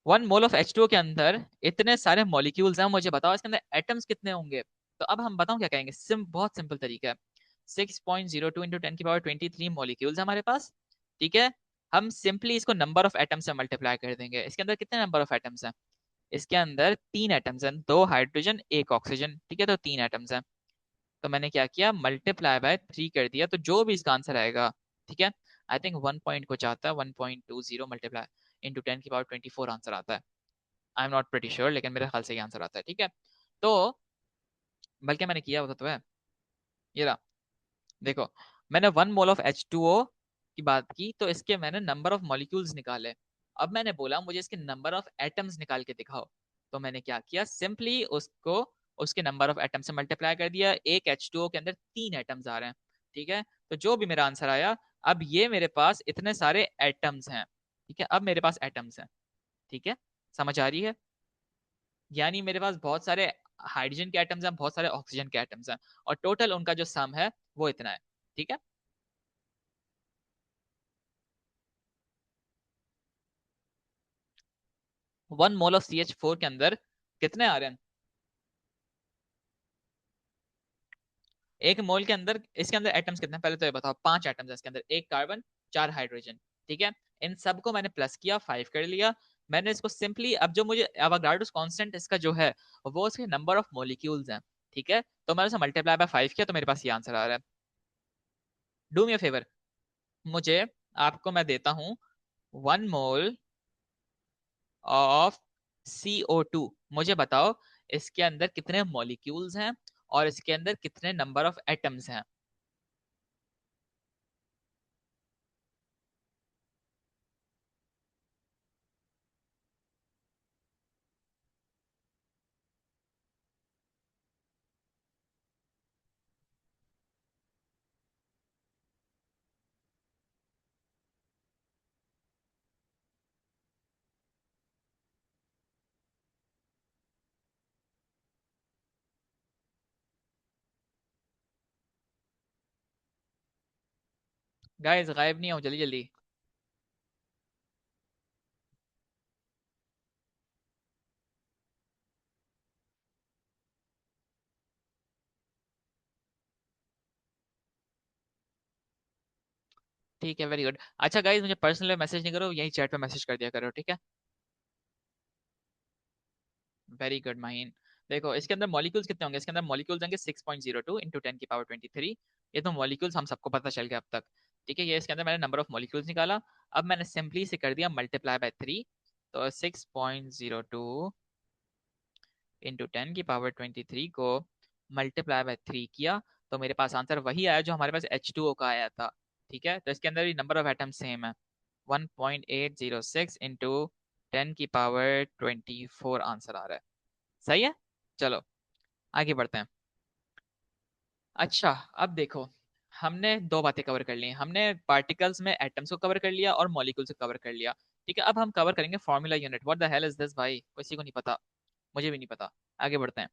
Speaker 1: 1 मोल ऑफ H2O के अंदर इतने सारे मॉलिक्यूल्स हैं, मुझे बताओ इसके अंदर एटम्स कितने होंगे। तो अब हम बताओ क्या कहेंगे, बहुत सिंपल तरीका है। 6.02 इंटू 10 की पावर 23 मॉलिक्यूल्स हमारे पास, ठीक है। हम सिंपली इसको नंबर ऑफ एटम्स से मल्टीप्लाई कर देंगे। इसके अंदर कितने नंबर ऑफ एटम्स हैं, इसके अंदर 3 एटम्स हैं, 2 हाइड्रोजन 1 ऑक्सीजन, ठीक है, तो 3 एटम्स हैं। तो मैंने क्या किया, मल्टीप्लाई बाय 3 कर दिया, तो जो भी इसका आंसर आएगा, ठीक है, आई थिंक 1 पॉइंट कुछ आता है, 1.20 मल्टीप्लाई इंटू 10 की पावर 24 आंसर आता है। I am not pretty sure, लेकिन मेरे ख्याल से ये आंसर आता है, ठीक है। तो बल्कि मैंने किया होता तो है, ये रहा, देखो, मैंने 1 मोल ऑफ H2O की बात की, तो इसके मैंने नंबर ऑफ मॉलिक्यूल्स निकाले। अब मैंने बोला मुझे इसके नंबर ऑफ एटम्स निकाल के दिखाओ। तो मैंने क्या किया, सिंपली उसको उसके नंबर ऑफ एटम से मल्टीप्लाई कर दिया। एक H2O के अंदर 3 एटम्स आ रहे हैं, ठीक है। तो जो भी मेरा आंसर आया, अब ये मेरे पास इतने सारे एटम्स हैं, ठीक है, अब मेरे पास एटम्स हैं, ठीक है, समझ आ रही है। यानी मेरे पास बहुत सारे हाइड्रोजन के एटम्स हैं, बहुत सारे ऑक्सीजन के एटम्स हैं, और टोटल उनका जो सम है वो इतना है, ठीक है। 1 मोल ऑफ CH4 के अंदर कितने आ रहे हैं, एक मोल के अंदर, इसके अंदर एटम्स कितने हैं पहले तो ये बताओ। 5 एटम्स है इसके अंदर, 1 कार्बन, 4 हाइड्रोजन, ठीक है। इन सबको मैंने प्लस किया, 5 कर लिया। मैंने इसको सिंपली, अब जो मुझे एवोगाड्रोस कांस्टेंट इसका जो है वो उसके नंबर ऑफ मॉलिक्यूल्स हैं, ठीक है, तो मैंने उसे मल्टीप्लाई बाय 5 किया, तो मेरे पास ये आंसर आ रहा है। डू मी अ फेवर, मुझे, आपको मैं देता हूँ 1 मोल ऑफ CO2, मुझे बताओ इसके अंदर कितने मॉलिक्यूल्स हैं और इसके अंदर कितने नंबर ऑफ एटम्स हैं। गाइस गायब नहीं हो, जल्दी जल्दी। ठीक है, वेरी गुड। अच्छा गाइस, मुझे पर्सनल मैसेज नहीं करो, यही चैट पे मैसेज कर दिया करो, ठीक है। Very good Maheen. देखो इसके अंदर मॉलिक्यूल्स कितने होंगे, इसके अंदर मॉलिक्यूल्स होंगे 6.02 इंटू 10 की पावर 23। ये तो मॉलिक्यूल्स हम सबको पता चल गया अब तक, ठीक है। ये इसके अंदर मैंने नंबर ऑफ मॉलिक्यूल्स निकाला। अब मैंने सिंपली से कर दिया मल्टीप्लाई बाय 3। तो 6.02 इंटू 10 की पावर 23 को मल्टीप्लाई बाय 3 किया, तो मेरे पास आंसर वही आया जो हमारे पास H2O का आया था, ठीक है। तो इसके अंदर भी नंबर ऑफ एटम सेम है, 1.806 इंटू 10 की पावर 24 आंसर आ रहा है। सही है, चलो आगे बढ़ते हैं। अच्छा, अब देखो, हमने दो बातें कवर कर ली। हमने पार्टिकल्स में एटम्स को कवर कर लिया और मॉलिक्यूल्स को कवर कर लिया, ठीक है। अब हम कवर करेंगे formula unit. What the hell is this भाई, किसी को नहीं पता, मुझे भी नहीं पता। आगे बढ़ते हैं।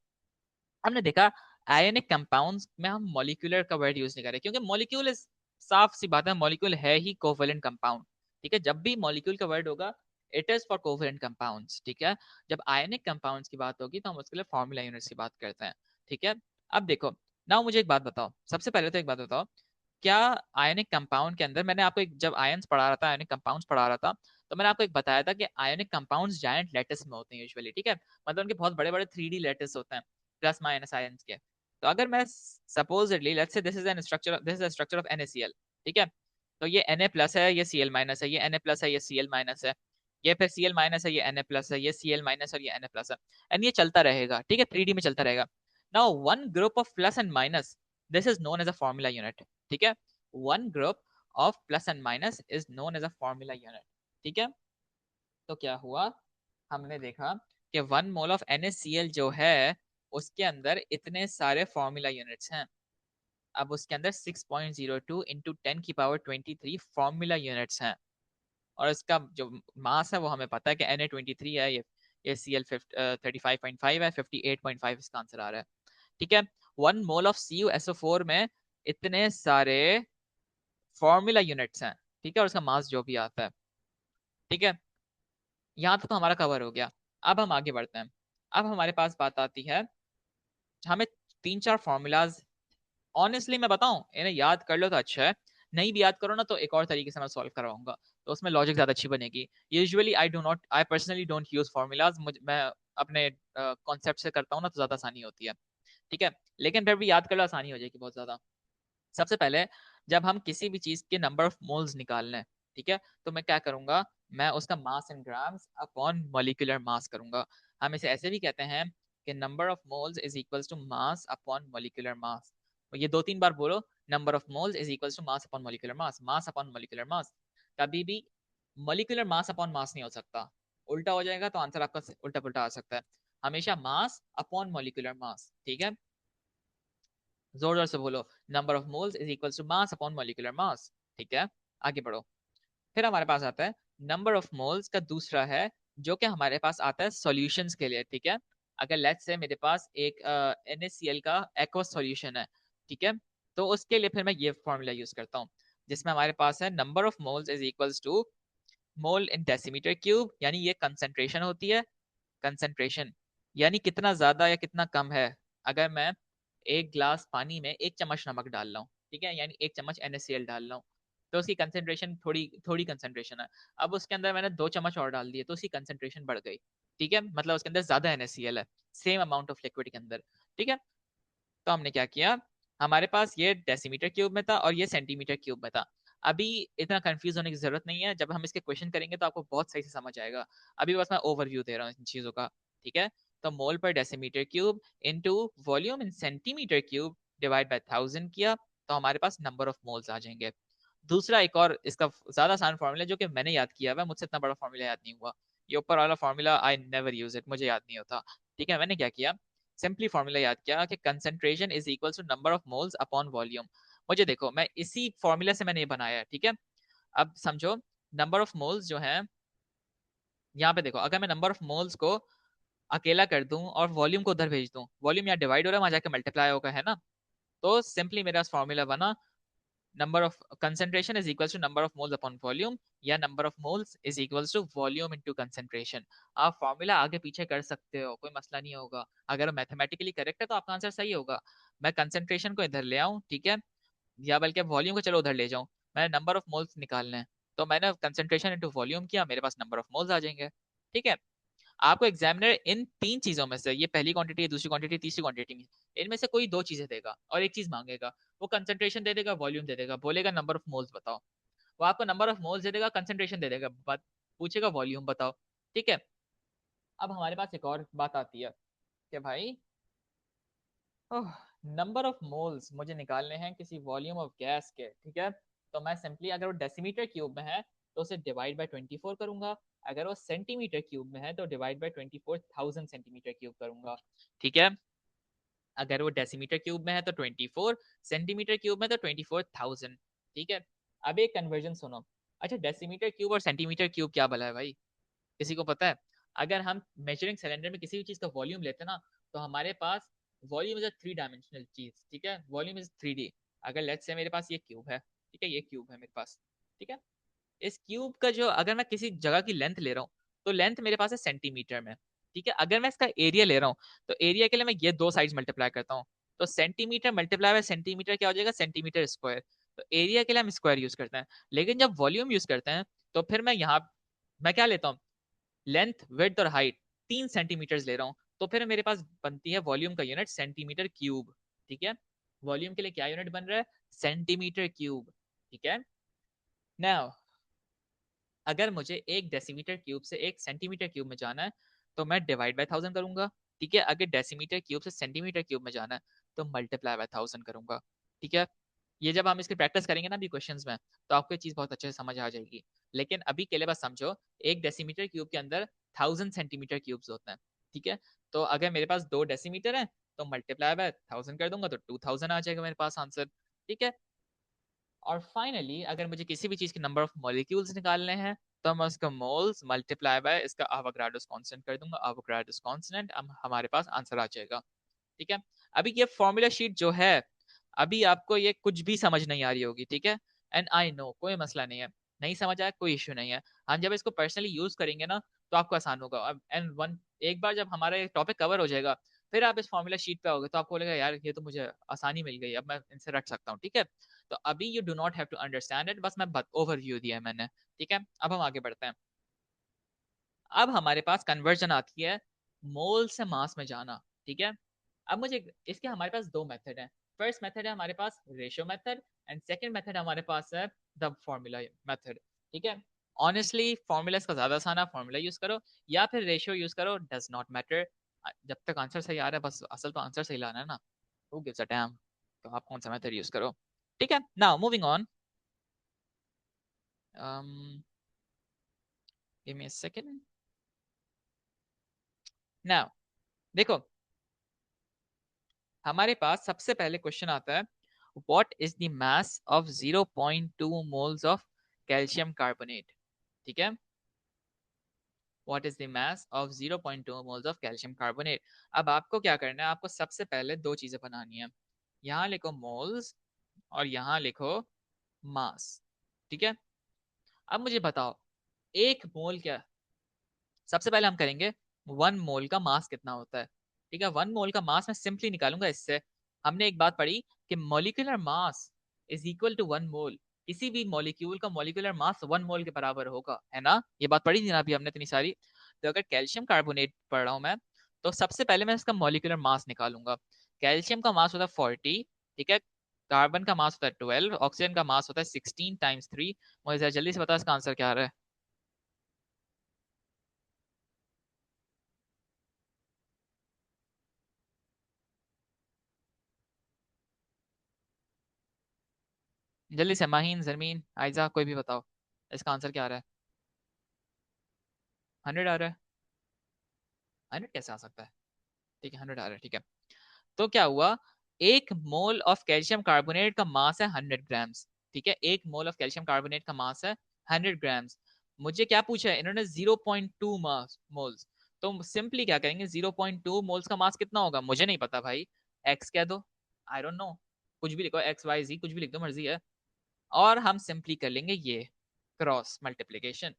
Speaker 1: हमने देखा आयनिक कंपाउंड्स में हम मॉलिक्यूलर का वर्ड यूज नहीं करें, क्योंकि मॉलिक्यूल इज, साफ सी बात है, मॉलिक्यूल है ही कोवैलेंट कंपाउंड, ठीक है। जब भी मॉलिक्यूल का वर्ड होगा, it is for covalent compounds, ठीक है। जब आयनिक कंपाउंड्स की बात होगी तो हम उसके लिए फॉर्मूला यूनिट्स की बात करते हैं, ठीक है। अब देखो, ना मुझे एक बात बताओ, सबसे पहले तो एक बात बताओ, क्या आयनिक कंपाउंड के अंदर, मैंने आपको जब आयंस पढ़ा रहा था, आयनिक कंपाउंड्स पढ़ा रहा था, तो मैंने आपको एक बताया था कि आयनिक कंपाउंड्स जायंट लैटिस में होते हैं यूजुअली, ठीक है। मतलब उनके बहुत बड़े बड़े 3D लैटिस होते हैं, प्लस माइनस आयंस के। तो अगर मैं supposedly let's say this is an structure, this is the structure of NaCl, ठीक है। तो ये Na प्लस है, ये Cl माइनस है, ये Na प्लस है, ये Cl माइनस है, ये फिर Cl माइनस है, ये Na प्लस है, ये Cl माइनस और ये Na प्लस है। एंड ये चलता रहेगा, ठीक है, 3D में चलता रहेगा। Now one group of plus and minus, this is known as a formula unit, ठीक है। One group of plus and minus is known as a formula unit, ठीक है। तो क्या हुआ, हमने देखा कि 1 मोल ऑफ NaCl जो है उसके अंदर इतने सारे फॉर्मूला यूनिट्स हैं। अब उसके अंदर 6.02 इंटू 10 की पावर 23 फॉर्मूला यूनिट्स हैं, और इसका जो मास है वो हमें पता है कि Na23 है, ये Cl 35.5 है, 58.5 इसका आंसर आ रहा है। ठीक है, 1 मोल ऑफ CuSO4 में इतने सारे फॉर्मूला यूनिट्स हैं, ठीक है, और उसका मास जो भी आता है। ठीक है, यहाँ तक तो हमारा कवर हो गया। अब हम आगे बढ़ते हैं। अब हमारे पास बात आती है, हमें 3-4 फॉर्मूलाज, ऑनेस्टली मैं बताऊं, इन्हें याद कर लो तो अच्छा है, नहीं भी याद करो ना तो एक और तरीके से मैं सॉल्व करवाऊंगा, तो उसमें लॉजिक ज्यादा अच्छी बनेगी। Usually I personally don't use formulas, मैं अपने कॉन्सेप्ट से करता हूँ ना तो ज्यादा आसानी होती है। ठीक है, लेकिन फिर भी याद कर लो, आसानी हो जाएगी बहुत ज्यादा। सबसे पहले जब हम किसी भी चीज के नंबर ऑफ मोल्स निकालने हैं, ठीक है, तो मैं क्या करूंगा, मैं उसका mass in grams upon molecular mass करूंगा। हम इसे ऐसे भी कहते हैं कि number of moles is equals to mass upon molecular mass. ये 2-3 बार बोलो, number of moles is equals to mass upon molecular mass, mass upon molecular mass. कभी भी मॉलिक्यूलर मास अपॉन मास नहीं हो सकता, उल्टा हो जाएगा तो आंसर आपका उल्टा पुल्टा आ सकता है। हमेशा मास अपॉन मॉलिक्यूलर मास। ठीक है, जोर जोर से बोलो, number of moles is equal to mass upon molecular mass. ठीक है, आगे बढ़ो। फिर हमारे पास आता है नंबर ऑफ मोल्स का दूसरा है, जो कि हमारे पास आता है सॉल्यूशंस के लिए। ठीक है, अगर लेट्स से मेरे पास एक NaCl का एक्वस सॉल्यूशन है, ठीक है, तो उसके लिए फिर मैं ये फॉर्मूला यूज करता हूँ, जिसमें हमारे पास है number of moles is equals to mole in decimetre cube, यानी ये कंसेंट्रेशन होती है, कंसेंट्रेशन यानी कितना ज्यादा या कितना कम है। अगर मैं एक ग्लास पानी में 1 चम्मच नमक डाल रहा हूँ, ठीक है, यानी 1 चम्मच NaCl डाल रहा हूँ, तो उसकी कंसेंट्रेशन थोड़ी थोड़ी कंसेंट्रेशन है। अब उसके अंदर मैंने 2 चम्मच और डाल दिए तो उसकी कंसेंट्रेशन बढ़ गई। ठीक है, मतलब उसके अंदर ज्यादा NaCl है, सेम अमाउंट ऑफ लिक्विड के अंदर। ठीक है, तो हमने क्या किया, हमारे पास ये डेसीमीटर क्यूब में था और ये सेंटीमीटर क्यूब में था। अभी इतना कंफ्यूज होने की जरूरत नहीं है, जब हम इसके क्वेश्चन करेंगे तो आपको बहुत सही से समझ आएगा। अभी बस मैं ओवरव्यू दे रहा हूँ इन चीजों का। ठीक है, तो मोल पर decimetre cube into volume in centimetre cube divide by 1000 किया, तो हमारे पास नंबर ऑफ मोल्स आ जाएंगे। दूसरा एक और इसका ज्यादा आसान फॉर्मूला जो कि मैंने याद किया हुआ है, मुझसे इतना बड़ा फॉर्मूला याद नहीं हुआ, ये ऊपर वाला formula I never use it, मुझे याद नहीं होता। ठीक है, मैंने क्या किया, सिंपली फॉर्मूला याद किया कि concentration is equal to number of moles upon volume. मुझे देखो, मैं इसी फॉर्मूला से मैंने ये बनाया है। ठीक है, अब समझो, नंबर ऑफ मोल्स जो है, यहाँ पे देखो, अगर मैं नंबर ऑफ मोल्स को अकेला कर दूं और वॉल्यूम को उधर भेज दूं, वॉल्यूम यहाँ डिवाइड हो रहा है, वहां जाके मल्टीप्लाई होगा, है ना। तो सिंपली मेरा फॉर्मूला बना, number of concentration is equal to number of moles upon volume, या number of moles is equal to volume into concentration. आप फॉर्मूला आगे पीछे कर सकते हो, कोई मसला नहीं होगा, अगर मैथमेटिकली करेक्ट है तो आपका आंसर सही होगा। मैं कंसेंट्रेशन को इधर ले आऊं, ठीक है, या बल्कि वॉल्यूम को चलो उधर ले जाऊं, मैंने नंबर ऑफ मोल्स निकालने हैं, तो मैंने कंसेंट्रेशन इंटू वॉल्यूम किया, मेरे पास नंबर ऑफ मोल्स आ जाएंगे। ठीक है, आपको एग्जामिनर इन 3 चीजों में से, ये पहली क्वांटिटी, दूसरी क्वांटिटी, तीसरी क्वांटिटी में, इनमें से कोई 2 चीजें देगा और एक चीज मांगेगा। वो कंसेंट्रेशन दे देगा, वॉल्यूम दे देगा, बोलेगा नंबर ऑफ मोल्स बताओ। वो आपको नंबर ऑफ मोल्स दे देगा, कंसेंट्रेशन दे देगा, पूछेगा वॉल्यूम बताओ। ठीक है, अब हमारे पास एक और बात आती है कि भाई, नंबर ऑफ मोल्स मुझे निकालने हैं किसी वॉल्यूम ऑफ गैस के। ठीक है, तो मैं सिंपली, अगर वो डेसीमीटर क्यूब में है तो उसे डिवाइड बाय 24 करूंगा, अगर वो सेंटीमीटर क्यूब में है तो डिवाइड बाय 24,000 सेंटीमीटर क्यूब करूंगा। ठीक है, अगर वो डेसीमीटर क्यूब में है तो 24, सेंटीमीटर क्यूब में तो 24,000। ठीक है, अब एक कन्वर्जन सुनो। अच्छा, डेसीमीटर क्यूब और सेंटीमीटर क्यूब क्या भला है भाई, किसी को पता है? अगर हम मेजरिंग सिलेंडर में किसी भी चीज का वॉल्यूम लेते हैं ना, तो हमारे पास वॉल्यूम इज अ 3 डायमेंशनल चीज। ठीक है, वॉल्यूम इज 3D। अगर लेट्स से मेरे पास ये क्यूब है, ठीक है, ये क्यूब है मेरे पास, ठीक है, इस क्यूब का जो, अगर मैं किसी जगह की लेंथ ले रहा हूँ, तो लेंथ मेरे पास है सेंटीमीटर में। ठीक है, अगर मैं इसका एरिया ले रहा हूँ, तो एरिया के लिए मैं ये 2 साइड्स मल्टीप्लाई करता हूँ, तो सेंटीमीटर मल्टीप्लाई बाय सेंटीमीटर क्या हो जाएगा, सेंटीमीटर स्क्वायर। तो एरिया के लिए हम स्क्वायर यूज करते हैं, लेकिन जब वॉल्यूम यूज करते हैं तो फिर मैं यहाँ, मैं क्या लेता हूँ, लेंथ, विड्थ और हाइट 3 सेंटीमीटर ले रहा हूँ, तो फिर मेरे पास बनती है वॉल्यूम का यूनिट सेंटीमीटर क्यूब। ठीक है, वॉल्यूम के लिए क्या यूनिट बन रहा है, सेंटीमीटर क्यूब। ठीक है, नाउ अगर मुझे 1 डेसीमीटर क्यूब से 1 सेंटीमीटर क्यूब में जाना है, तो मैं डिवाइड बाय 1000 करूंगा। ठीक है, अगर डेसीमीटर क्यूब से सेंटीमीटर क्यूब में जाना है तो मल्टीप्लाई बाय 1000 करूंगा। ठीक है, ये जब हम इसकी प्रैक्टिस करेंगे ना अभी क्वेश्चंस में, तो आपको ये चीज बहुत अच्छे से समझ आ जाएगी। लेकिन अभी के लिए बस समझो, 1 डेसीमीटर क्यूब के अंदर 1000 सेंटीमीटर क्यूब्स होते हैं। ठीक है, तो अगर मेरे पास 2 डेसीमीटर है तो मल्टीप्लाई बाय 1000 कर दूंगा तो 2000 आ जाएगा मेरे पास आंसर। ठीक है, और फाइनली अगर मुझे किसी भी चीज के नंबर ऑफ मॉलिक्यूल्स निकालने हैं, तो मैं उसका मोल्स मल्टीप्लाई बाय इसका एवोगाड्रोस कांस्टेंट कर दूंगा, एवोगाड्रोस कांस्टेंट, अब हमारे पास आंसर आ जाएगा। ठीक है, अभी ये फॉर्मूला शीट जो है, अभी आपको ये कुछ भी समझ नहीं आ रही होगी, ठीक है, एंड आई नो कोई मसला नहीं है, नहीं समझ आया कोई इश्यू नहीं है, हम जब इसको पर्सनली यूज करेंगे ना तो आपको आसान होगा। अब एंड वन एक बार जब हमारा ये टॉपिक कवर हो जाएगा, फिर आप इस फॉर्मूला शीट पे आओगे तो आपको लगेगा यार ये तो मुझे आसानी मिल गई, अब मैं इनसे रट सकता हूँ। ठीक है, तो अभी you do not have to understand it, बस मैं ओवरव्यू दिया है मैंने। ठीक है, अब हम आगे बढ़ते हैं। अब हमारे पास कन्वर्जन आती है मोल से मास में जाना। ठीक है, अब मुझे इसके हमारे पास दो मेथड हैं। फर्स्ट मेथड है हमारे पास ratio method, and second method हमारे पास है द फॉर्मूला मेथड। ठीक है, ऑनेस्टली फॉर्मूला इसका ज्यादा आसान है, फॉर्मूला यूज करो या फिर रेशियो यूज करो, डज नॉट मैटर, जब तक आंसर सही आ रहा है बस, असल तो आंसर सही लाना है ना, हु गिव्स अ डैम, तो आप कौन सा मेथड यूज करो। ठीक है, now moving on, give me a second. Now देखो, हमारे पास सबसे पहले क्वेश्चन आता है, what is the mass of 0.2 moles of calcium carbonate. ठीक है, what is the mass of 0.2 moles of calcium carbonate. अब आपको क्या करना है, आपको सबसे पहले दो चीजें बनानी है, यहाँ लिखो मोल्स और यहाँ लिखो मास। ठीक है, अब मुझे बताओ एक मोल क्या, सबसे पहले हम करेंगे वन मोल का मास कितना होता है। ठीक है, वन मोल का मास मैं सिंपली निकालूंगा इससे, हमने एक बात पढ़ी कि molecular mass is equal to one mole, किसी भी मॉलिक्यूल का मॉलिक्यूलर मास वन मोल के बराबर होगा, है ना, ये बात पढ़ी थी ना अभी हमने इतनी सारी। तो अगर कैल्शियम कार्बोनेट पढ़ रहा हूं मैं, तो सबसे पहले मैं इसका मॉलिक्यूलर मास निकालूंगा। कैल्शियम का मास होता है 40, ठीक है, कार्बन का मास होता है 12, ऑक्सीजन का मास होता है 16 टाइम्स 3। मुझे जरा जल्दी से बता इसका आंसर क्या आ रहा है। जल्दी से माहीन, जरमीन, आयजा, कोई भी बताओ इसका आंसर क्या आ रहा है। 100 आ रहा है, 100 कैसे आ सकता है, ठीक है 100 आ रहा है, ठीक है। तो क्या हुआ, एक मोल ऑफ कैल्शियम कार्बोनेट का मास है 100 ग्राम्स। ठीक है, एक मोल ऑफ कैल्शियम कार्बोनेट का मास है 100 ग्राम्स। मुझे क्या पूछा है इन्होंने, 0.2 मास मोल्स, तो सिंपली क्या करेंगे, 0.2 मोल्स का मास कितना होगा मुझे नहीं पता भाई, एक्स कह दो, आई डोंट नो, कुछ भी लिखो, एक्स वाई जी कुछ भी लिख दो, मर्जी है। और हम सिंपली कर लेंगे ये क्रॉस मल्टीप्लीकेशन,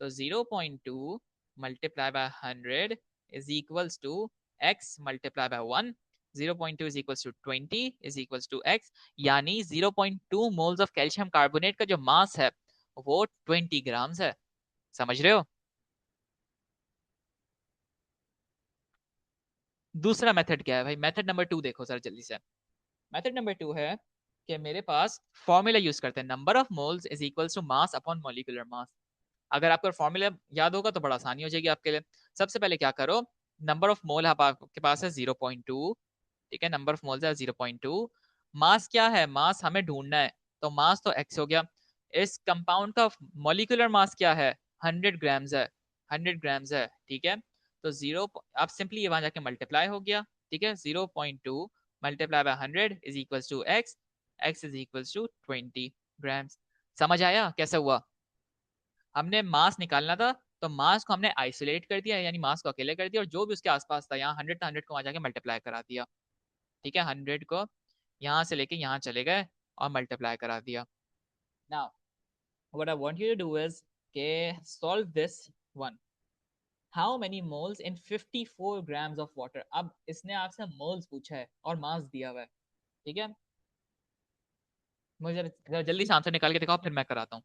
Speaker 1: तो 0.2 multiply by 100 is equals to x multiply by 1, 0.2 is equals to 20 is equals to x, यानी 0.2 मोल्स ऑफ कैल्शियम कार्बोनेट का जो मास है वो 20 ग्राम्स है। समझ रहे हो। दूसरा मेथड क्या है भाई, मेथड नंबर 2 देखो सर जल्दी से। मेथड नंबर 2 है कि मेरे पास फॉर्मूला यूज करते हैं, number of moles is equals to mass upon molecular mass. अगर आपको फॉर्मूला याद होगा तो बड़ा आसानी हो जाएगी आपके लिए। सबसे पहले क्या करो, नंबर ऑफ मोल आपके पास है 0.2, ठीक है, नंबर ऑफ मोल्स है 0.2, मास क्या है, मास हमें ढूंढना है, तो मास तो x हो गया, इस कंपाउंड का मॉलिक्यूलर मास क्या है, 100 ग्राम्स है, 100 ग्राम्स है, ठीक है। तो जीरो, आप सिंपली ये वहां जाके मल्टीप्लाई हो गया, ठीक है, 0.2 multiply by 100 is equals to x, x is equals to 20 grams. समझ आया कैसे हुआ, हमने मास निकालना था तो मास को हमने आइसोलेट कर दिया, यानी मास को अकेले कर दिया, और जो भी उसके आसपास था, यहाँ 100 था, 100 को वहां जाके मल्टीप्लाई करा दिया। ठीक है, 100 को यहाँ से लेके यहाँ चले गए और मल्टीप्लाई करा दिया। Now what I want you to do is के solve this one, how many moles in 54 grams of water. अब इसने आपसे मोल्स पूछा है और मास दिया हुआ है, ठीक है, मुझे जरा जल्दी से आंसर निकाल के दिखाओ फिर मैं कराता हूँ।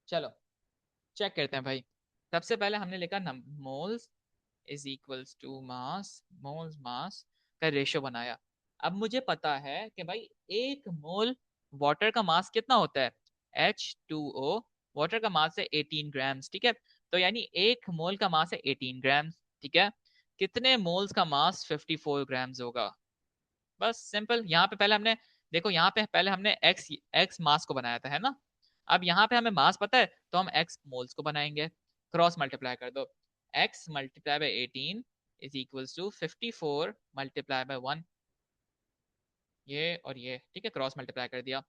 Speaker 1: चलो चेक करते हैं भाई। सबसे पहले हमने लिखा moles is equals to mass, moles mass का रेशियो बनाया। अब मुझे पता है कि भाई एक मोल वाटर का मास कितना होता है, H2O, वाटर का मास है 18 ग्राम्स, ठीक है, तो यानी एक मोल का मास है 18 ग्राम्स, ठीक है। कितने मोल्स का मास 54 ग्राम्स होगा। बस सिंपल। यहाँ पे पहले हमने, देखो यहाँ पे पहले हमने एक्स एक्स मास को बनाया था, है ना। अब यहाँ पे हमें मास पता है तो हम एक्स मोल्स को बनाएंगे। क्रॉस मल्टीप्लाई कर दो, x multiply by 18 is equals to 54 multiply by 1, ये और ये, ठीक है, क्रॉस मल्टीप्लाई कर दिया।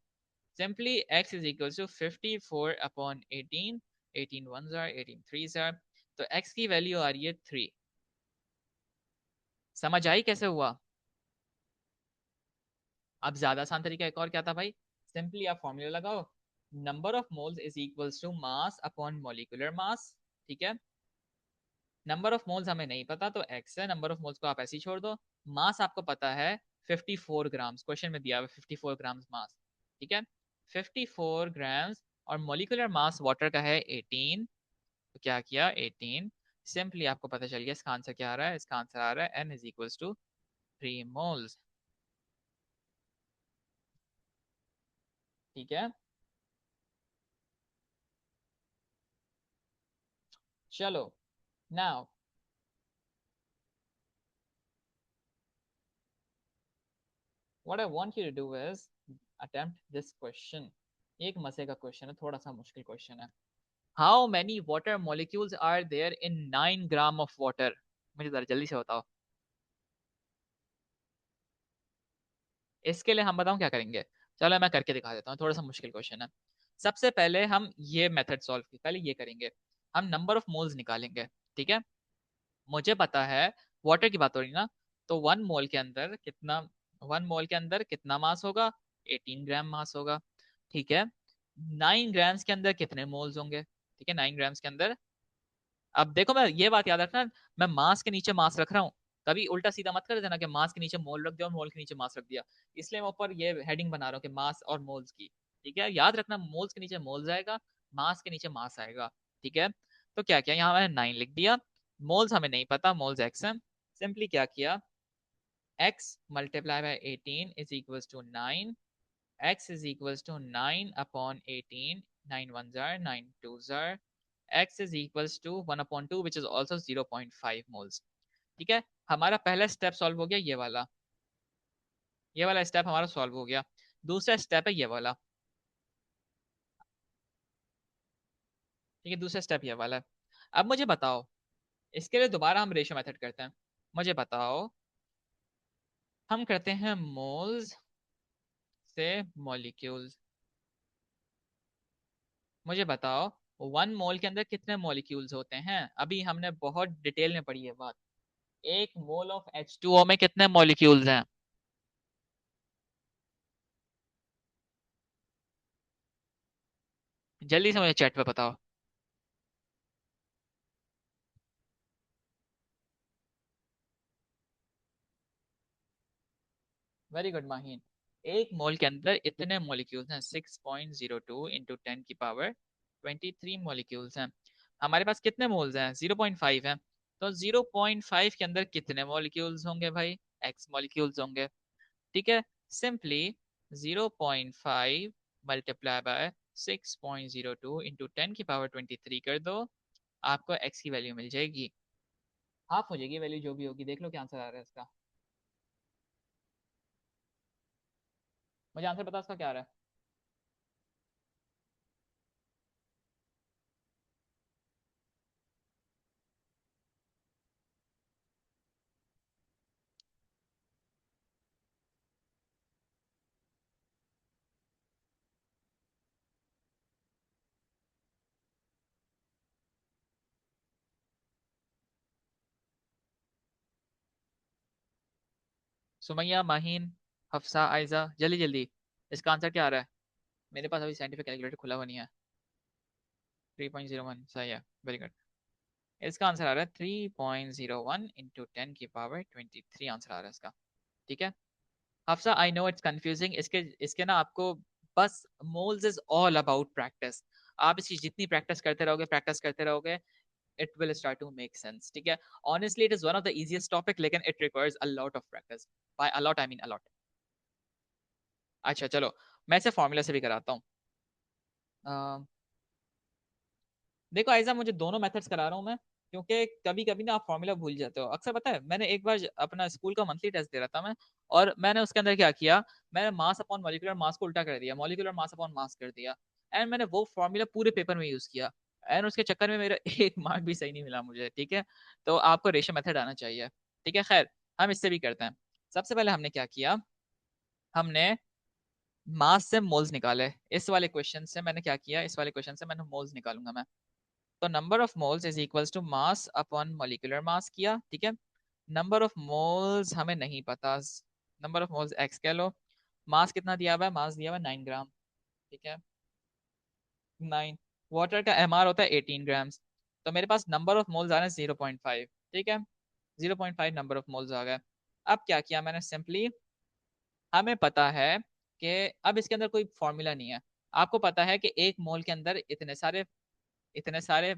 Speaker 1: Simply x is equals to 54 upon 18, 18 1s are 18 3s are, तो x की वैल्यू आ रही है 3। समझ आई कैसे हुआ। अब ज्यादा आसान तरीका एक और क्या था भाई, सिंपली आप फॉर्मूला लगाओ, number of moles is equals to mass upon molecular mass, ठीक है। नंबर ऑफ मोल्स हमें नहीं पता तो x है, नंबर ऑफ मोल्स को आप ऐसे ही छोड़ दो। मास आपको पता है 54 ग्राम्स, क्वेश्चन में दिया हुआ 54 ग्राम्स मास, ठीक है, 54 ग्राम्स। और मॉलिक्यूलर मास वाटर का है 18, तो क्या किया 18, सिंपली आपको पता चल गया इसका आंसर क्या आ रहा है, इसका आंसर आ रहा है n is equals to 3 moles, ठीक है। चलो now what I want you to do is attempt this question. एक मजे का क्वेश्चन है, थोड़ा सा मुश्किल क्वेश्चन है। How many water molecules are there in 9 gram of water, मुझे जरा जल्दी से बताओ। इसके लिए हम बताऊं क्या करेंगे, चलो मैं करके दिखा देता हूँ, थोड़ा सा मुश्किल क्वेश्चन है। सबसे पहले हम ये मेथड सॉल्व पहले ये करेंगे, हम नंबर ऑफ मोल्स निकालेंगे, ठीक है। मुझे पता है वाटर की बात हो रही ना, तो 1 मोल के अंदर कितना, 1 मोल के अंदर कितना मास होगा, 18 ग्राम मास होगा, ठीक है। 9 ग्राम्स के अंदर कितने मोल्स होंगे, ठीक है, 9 ग्राम्स के अंदर। अब देखो मैं ये बात याद रखना, मैं मास के नीचे मास रख रहा हूँ, कभी उल्टा सीधा मत कर देना कि मास के नीचे मोल रख दिया और मोल के नीचे मास रख दिया, इसलिए मैं ऊपर ये हेडिंग बना रहा हूँ कि मास और मोल्स की, ठीक है। याद रखना मोल्स के नीचे मोल्स आएगा, मास के नीचे मास आएगा, ठीक है। तो क्या किया, यहाँ मैंने 9 लिख दिया, मोल्स हमें नहीं पता, मोल्स एक्स है, सिंपली क्या किया, x multiply by 18 is equals to 9, x is equals to 9 upon 18, 9 ones are 9 twos are, x is equals to 1 upon 2 which is also 0.5 moles, ठीक है। हमारा पहला स्टेप सॉल्व हो गया, ये वाला स्टेप हमारा सॉल्व हो गया। दूसरा स्टेप है ये वाला, ठीक है, दूसरा स्टेप ये वाला है। अब मुझे बताओ, इसके लिए दोबारा हम रेशियो मेथड करते हैं। मुझे बताओ, हम करते हैं मोल्स से मॉलिक्यूल्स, मुझे बताओ 1 मोल के अंदर कितने मॉलिक्यूल्स होते हैं, अभी हमने बहुत डिटेल में पढ़ी है बात। 1 मोल ऑफ H2O में कितने मॉलिक्यूल्स हैं, जल्दी से मुझे चैट पे बताओ। Very good Maheen. 1 मोल के अंदर इतने मॉलिक्यूल्स हैं, 6.02 इंटू 10 की पावर 23 मॉलिक्यूल्स हैं। हमारे पास कितने मोल्स हैं, 0.5 है, तो 0.5 के अंदर कितने मॉलिक्यूल्स होंगे भाई, एक्स मॉलिक्यूल्स होंगे, ठीक है। सिंपली 0.5 मल्टीप्लाई बाय 6.02 इंटू 10 की पावर 23 कर दो, आपको एक्स की वैल्यू मिल जाएगी, हाफ हो जाएगी वैल्यू जो भी होगी, देख लो क्या आंसर आ रहा है इसका। मुझे आंसर बता इसका क्या आ रहा है। सुमैया, माहीन, हफ्सा, आयजा, जल्दी जल्दी, इसका आंसर क्या आ रहा है। मेरे पास अभी साइंटिफिक कैलकुलेटर खुला हुआ नहीं है। 3.01 सही है, वेरी गुड। इसका आंसर आ रहा है 3.01 इंटू 10 की पावर 23 आंसर आ रहा है इसका, ठीक है। Hafsa, I know it's confusing, इसके इसके ना आपको बस, moles is all about practice, आप इसकी जितनी प्रैक्टिस करते रहोगे it will start to make sense, ठीक है। honestly it is one of the easiest topic लेकिन it requires a lot of practice, by a lot I mean a lot। अच्छा चलो, मैं इसे फॉर्मूला से भी कराता हूँ। देखो ऐसा मुझे दोनों मेथड्स करा रहा हूँ मैं, क्योंकि कभी कभी ना आप फॉर्मूला भूल जाते हो अक्सर। पता है मैंने एक बार अपना स्कूल का मंथली टेस्ट दे रहा था मैं, और मैंने उसके अंदर क्या किया, मैंने मास अपॉन मॉलिक्यूलर मास को उल्टा कर दिया, मॉलिक्यूलर मास अपॉन मास कर दिया, एंड मैंने वो फॉर्मूला पूरे पेपर में यूज किया, एंड उसके चक्कर में मेरा एक मार्क भी सही नहीं मिला मुझे। ठीक है, तो आपको रेशो मेथड आना चाहिए। ठीक है, खैर हम इससे भी करते हैं। सबसे पहले हमने क्या किया, हमने मास से मोल्स निकाले। इस वाले क्वेश्चन से मैंने क्या किया, इस वाले क्वेश्चन से मैंने मोल्स निकालूंगा मैं। तो number of moles is equals to mass upon molecular mass किया। ठीक है, नंबर ऑफ मोल्स हमें नहीं पता, नंबर ऑफ मोल्स एक्स कह लो। मास कितना दिया हुआ है, मास दिया हुआ है 9 ग्राम। ठीक है, 9। वाटर का एम आर होता है 18 ग्राम्स। तो मेरे पास नंबर ऑफ मोल्स आ रहे हैं 0.5। ठीक है, 0.5 नंबर ऑफ मोल्स आ गए। अब क्या किया मैंने, सिंपली हमें पता है कि अब इसके अंदर कोई फॉर्मूला नहीं है। आपको पता है कि एक मोल के अंदर इतने सारे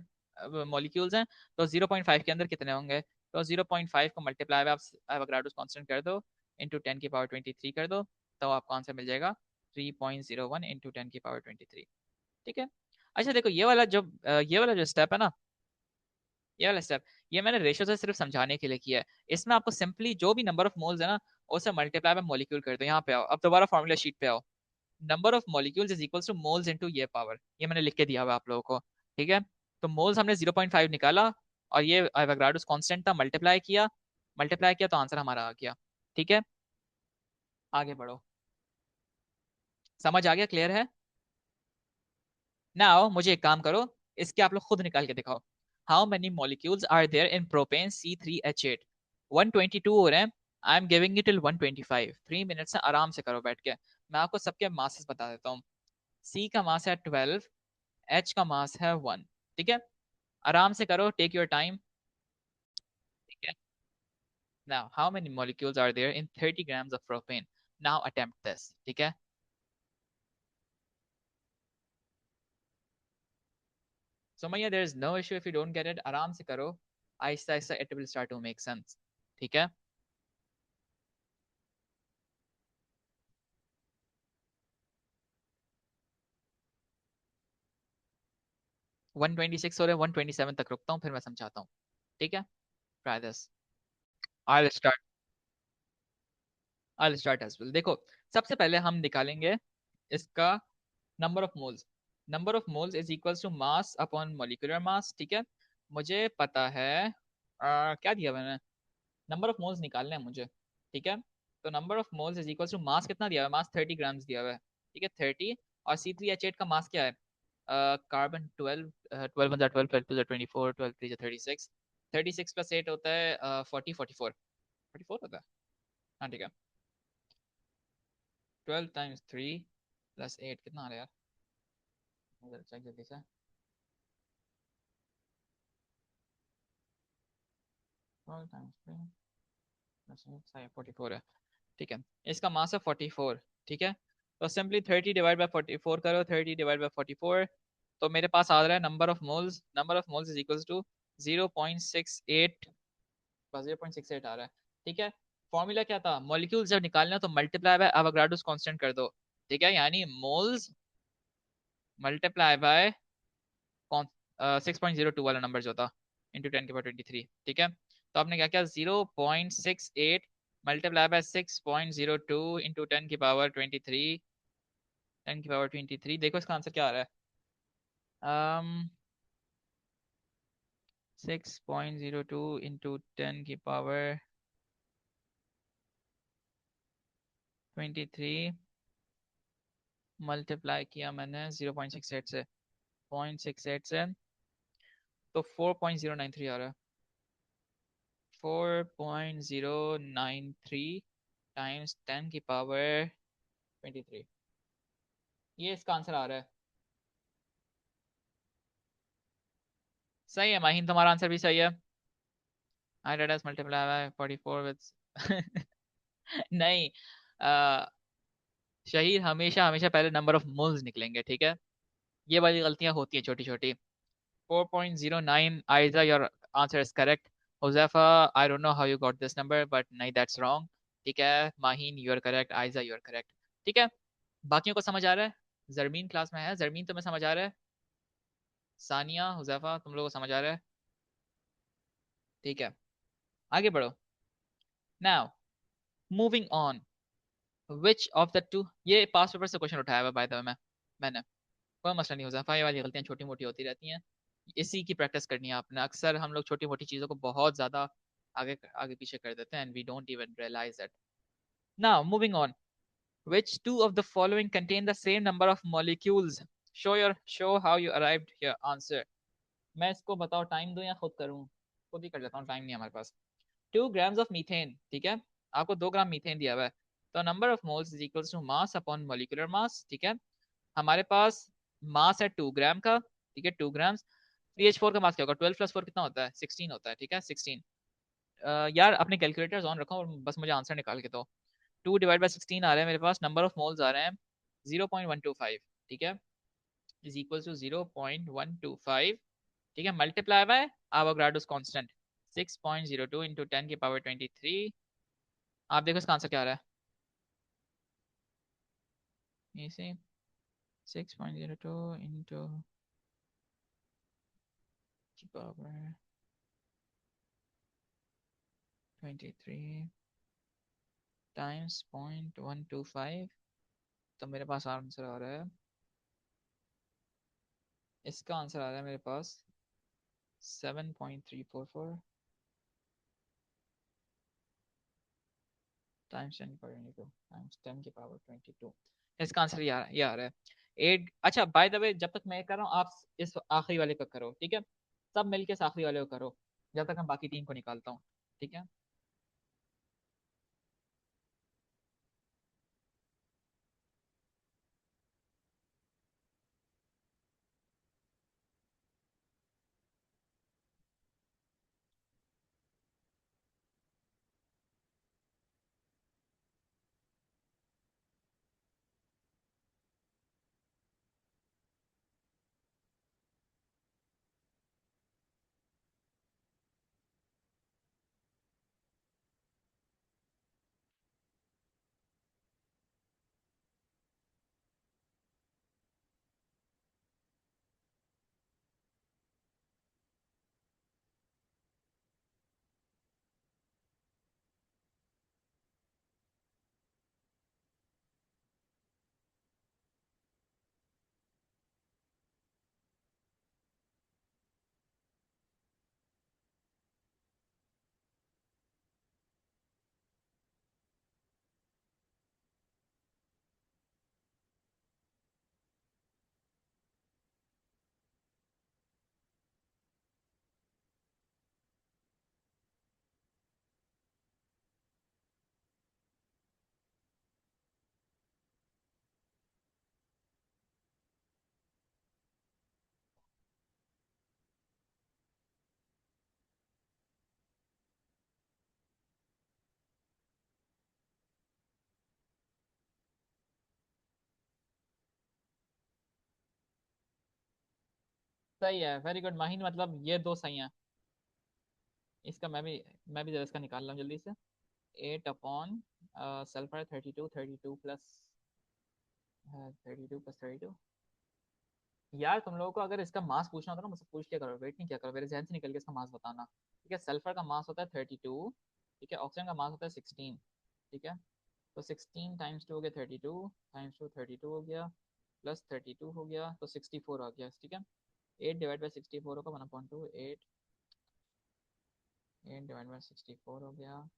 Speaker 1: मॉलिक्यूल्स हैं, तो 0.5 के अंदर कितने होंगे। तो 0.5 को मल्टीप्लाई आप एवोगाड्रोस कांस्टेंट कर दो, इंटू 10 की पावर 23 कर दो, तो आपको आंसर मिल जाएगा 3.01 इंटू 10 की पावर 23। ठीक है, अच्छा देखो ये वाला जो स्टेप है ना, ये वाला स्टेप, ये मैंने रेशो से सिर्फ समझाने के लिए किया है। इसमें आपको सिंपली जो भी नंबर ऑफ मोल्स है ना, उसे मल्टीप्लाई बाय मॉलिक्यूल कर दो। यहाँ पे आओ, अब दोबारा फॉर्मूला शीट पे आओ। Number of molecules is equals two moles into ये पावर, ये मैंने लिख के दिया हुआ आप लोगों को। ठीक है, तो मोल्स हमने 0.5 निकाला, और ये एवोगाड्रोस कांस्टेंट था, मल्टीप्लाई किया तो आंसर हमारा आ गया। ठीक है, आगे बढ़ो। समझ आ गया, क्लियर है। नाउ मुझे एक काम करो, इसके आप लोग खुद निकाल के दिखाओ। How many molecules are there in propane C3H8। 122 हो रहे हैं, I am giving you till 125, 3 minutes से आराम से करो बैठ के। मैं आपको सबके मासेस बता देता हूँ। सी का मास है 12, एच का मास है 1। ठीक है, आराम से करो, टेक योर टाइम। ठीक है, now how many molecules are there in 30 grams of propane. Now attempt this. ठीक है, Sumaiya there is no issue if you don't get it, आराम से करो, आहिस्ता आहिस्ता it will start to make sense. ठीक है, 126 हो रहे हैं, 127 तक रुकता हूँ, फिर मैं समझाता हूँ। ठीक है, try this. I start I start as well. देखो, सबसे पहले हम निकालेंगे इसका number of moles. Number of moles is equals to mass upon molecular mass. ठीक है, मुझे पता है क्या दिया मैंने, नंबर ऑफ मोल्स निकालने हैं मुझे। ठीक है, तो number of moles is equals to mass कितना दिया हुआ है, मास 30 ग्राम्स दिया हुआ है। ठीक है, 30, और C3H8 का मास क्या है, कार्बन 12, 12 1 12, 12 2 24, 12 3 36, 36 प्लस 8 होता है 40, 44 होता है। हाँ ठीक है, 12 टाइम्स 3 प्लस 8 कितना आ रहा है यार, चेक जल्दी से। 12 टाइम्स 3 प्लस 8 सही 44 है। ठीक है, इसका मास है 44। ठीक है, तो सिंपली 30 डिवाइड बाय 44 करो, 30 डिवाइड बाय 44, तो मेरे पास आ रहा है number of moles is equals to 0.68, बस 0.68 आ रहा है। ठीक है, फॉर्मूला क्या था, मॉलिक्यूल जब निकालना तो मल्टीप्लाई बाय एवोगाड्रोस कांस्टेंट कर दो। ठीक है, यानी मोल्स मल्टीप्लाई बाय 6.02 वाला नंबर जो था, इंटू 10 की पावर 23। ठीक है, तो आपने क्या किया, 0.68 मल्टीप्लाई बाय 6.02 इंटू 10 की पावर 23, 10 की पावर 23। देखो इसका आंसर क्या आ रहा है, 6.02 इंटू 10 की पावर 23 मल्टीप्लाई किया मैंने 0.68 से, 0.68 से, तो 4.093 आ रहा है। 4.093 टाइम्स 10 की पावर 23, ये इसका आंसर आ रहा है। सही है माहिन, तुम्हारा आंसर भी सही है। I did S multiply by 44 with नहीं, आ, शहीद हमेशा हमेशा पहले नंबर ऑफ मोल्स निकलेंगे। ठीक है, ये वाली गलतियां होती है छोटी छोटी। 4.09, Aiza your answer is correct. Huzaifa, I don't know how you got this number, but नहीं, दैट्स रॉन्ग। ठीक है, Maheen you are correct, Aiza you are correct. ठीक है, बाकियों को समझ आ रहा है। जरमीन क्लास में है, जरमीन तुम्हें समझ आ रहा है। सानिया, हुजैफा, तुम लोगों को समझ आ रहा है। ठीक है, आगे बढ़ो। Now moving on, which of the two, ये पास पेपर से क्वेश्चन उठाया हुआ बाय द वे मैंने, कोई मसला नहीं, हो जाता, ये वाली गलतियां छोटी मोटी होती रहती हैं, इसी की प्रैक्टिस करनी है आपने। अक्सर हम लोग छोटी मोटी चीजों को बहुत ज्यादा आगे आगे पीछे कर देते हैं, and we don't even realise that. Now moving on, which two of the following contain the same number of molecules? Show how you arrived here, answer। मैं इसको बताओ, टाइम दूं या खुद करूं? खुद ही कर लेता हूँ, टाइम नहीं है हमारे पास। 2 grams of methane, ठीक है, आपको 2 ग्राम मीथेन दिया हुआ है, तो number of moles is equals to mass upon molecular mass, ठीक है। हमारे पास मास है 2 ग्राम का, ठीक है, 2 ग्राम्स। CH4 का मास क्या होगा? 12 + 4 कितना होता है? 16 होता है, ठीक है, 16। यार अपने कैलकुलेटर्स ऑन रखो और बस मुझे आंसर निकाल के दो। 2/16 आ रहा है मेरे पास, नंबर ऑफ मोल्स आ रहे हैं 0.125, ठीक है, इज इक्वल टू 0.125, ठीक है, multiply by Avogadro's constant 6.02 into 10⁻23। आप देखो इसका आंसर क्या आ रहा है, इसे 6.02 इंटू पावर 23 टाइम्स 0.125, तो मेरे पास आंसर आ रहा है, इसका आंसर आ रहा है मेरे पास 7.344 टाइम्स 10 की पावर 22 टाइम्स 10 की पावर 22। इसका आंसर ये आ रहा है 8। अच्छा बाय द वे, जब तक मैं कर रहा हूँ आप इस आखिरी वाले का करो, ठीक है, सब मिलके इस आखिरी वाले को करो, जब तक हम बाकी 3 को निकालता हूँ, ठीक है। सही है, वेरी गुड माहिन, मतलब ये दो सही हैं। इसका मैं भी जरा इसका निकाल रहा हूँ जल्दी से। 8 अपॉन सल्फर 32, 32 + 32 यार तुम लोगों को अगर इसका मास पूछना होता ना मुझसे पूछ लिया करो, वेट नहीं किया करो, मेरे जहन से निकल के इसका मास बताना, ठीक है। सल्फर का मास होता है 32, ठीक है, ऑक्सीजन का मास होता है 16, ठीक है, तो 16 टाइम्स 2 हो गया 32, टाइम्स 2 32 हो गया, प्लस 32 हो गया, तो 64 आ गया, ठीक है। 8/64 होगा 1/2, 8/64 हो गया,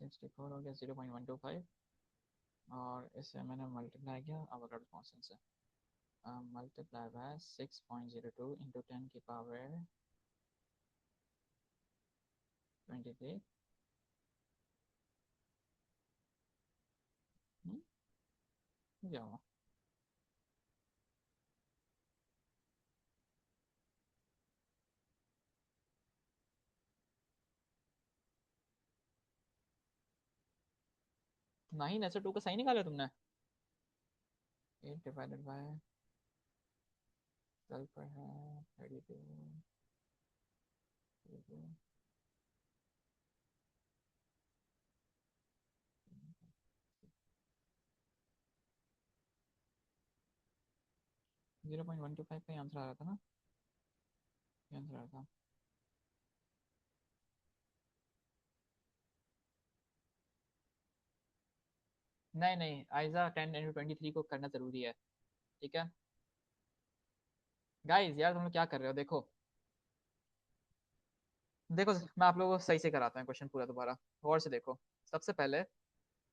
Speaker 1: 64 हो गया 0.125, और इसे मैंने मल्टीप्लाई किया अवोगाड्रो कांस्टेंट से, मल्टीप्लाई बाय 6.02 इंटू 10⁻23। क्या हुआ? नहीं, ऐसे 2 का सही निकाला तुमने। 8/बाय सल्फर है 32, 0.125 का आंसर आ रहा था ना, ये आंसर आ रहा था। नहीं नहीं आइजा 10 into 23 को करना जरूरी है। ठीक है गाइस, यार तुम लोग क्या कर रहे हो? देखो देखो मैं आप लोगों को सही से कराता हूँ क्वेश्चन पूरा दोबारा, गौर से देखो। सबसे पहले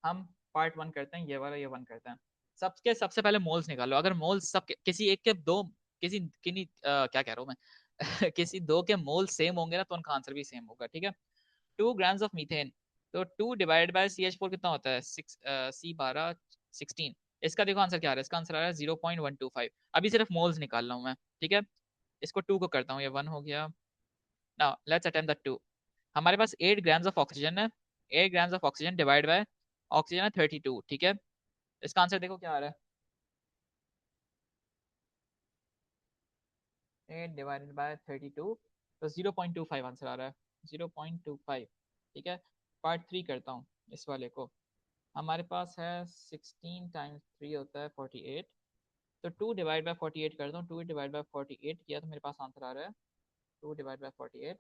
Speaker 1: हम पार्ट वन करते हैं, ये वाला ये वन करते हैं। सबसे पहले मोल्स निकालो। अगर मोल्स सब किसी एक के दो, किसी किन्हीं क्या कह रहा हूँ मैं किसी दो के मोल सेम होंगे ना, तो उनका आंसर भी सेम होगा। ठीक है 2 grams ऑफ मीथेन, तो 2 डिवाइडेड बाय CH4 कितना होता है? 6 C12 16। इसका देखो आंसर क्या आ रहा है, इसका आंसर आ रहा है 0.125। अभी सिर्फ मोल्स निकाल रहा हूँ मैं। ठीक है इसको 2 को करता हूँ, ये 1 हो गया। Now let's attempt the 2। हमारे पास 8 grams ऑफ ऑक्सीजन है। 8 grams of oxygen divide by oxygen है 32। ठीक है इसका आंसर देखो क्या आ रहा है, 8 डिवाइडेड बाय 32, तो 0.25 आंसर आ रहा है, 0.25। ठीक है पार्ट थ्री करता हूँ इस वाले को। हमारे पास है 16 टाइम्स 3 होता है 48। तो 2 डिवाइड बाय 48 करता हूँ, 2 डिवाइड बाय 48 किया तो मेरे पास आंसर आ रहा है 2 डिवाइड बाय 48,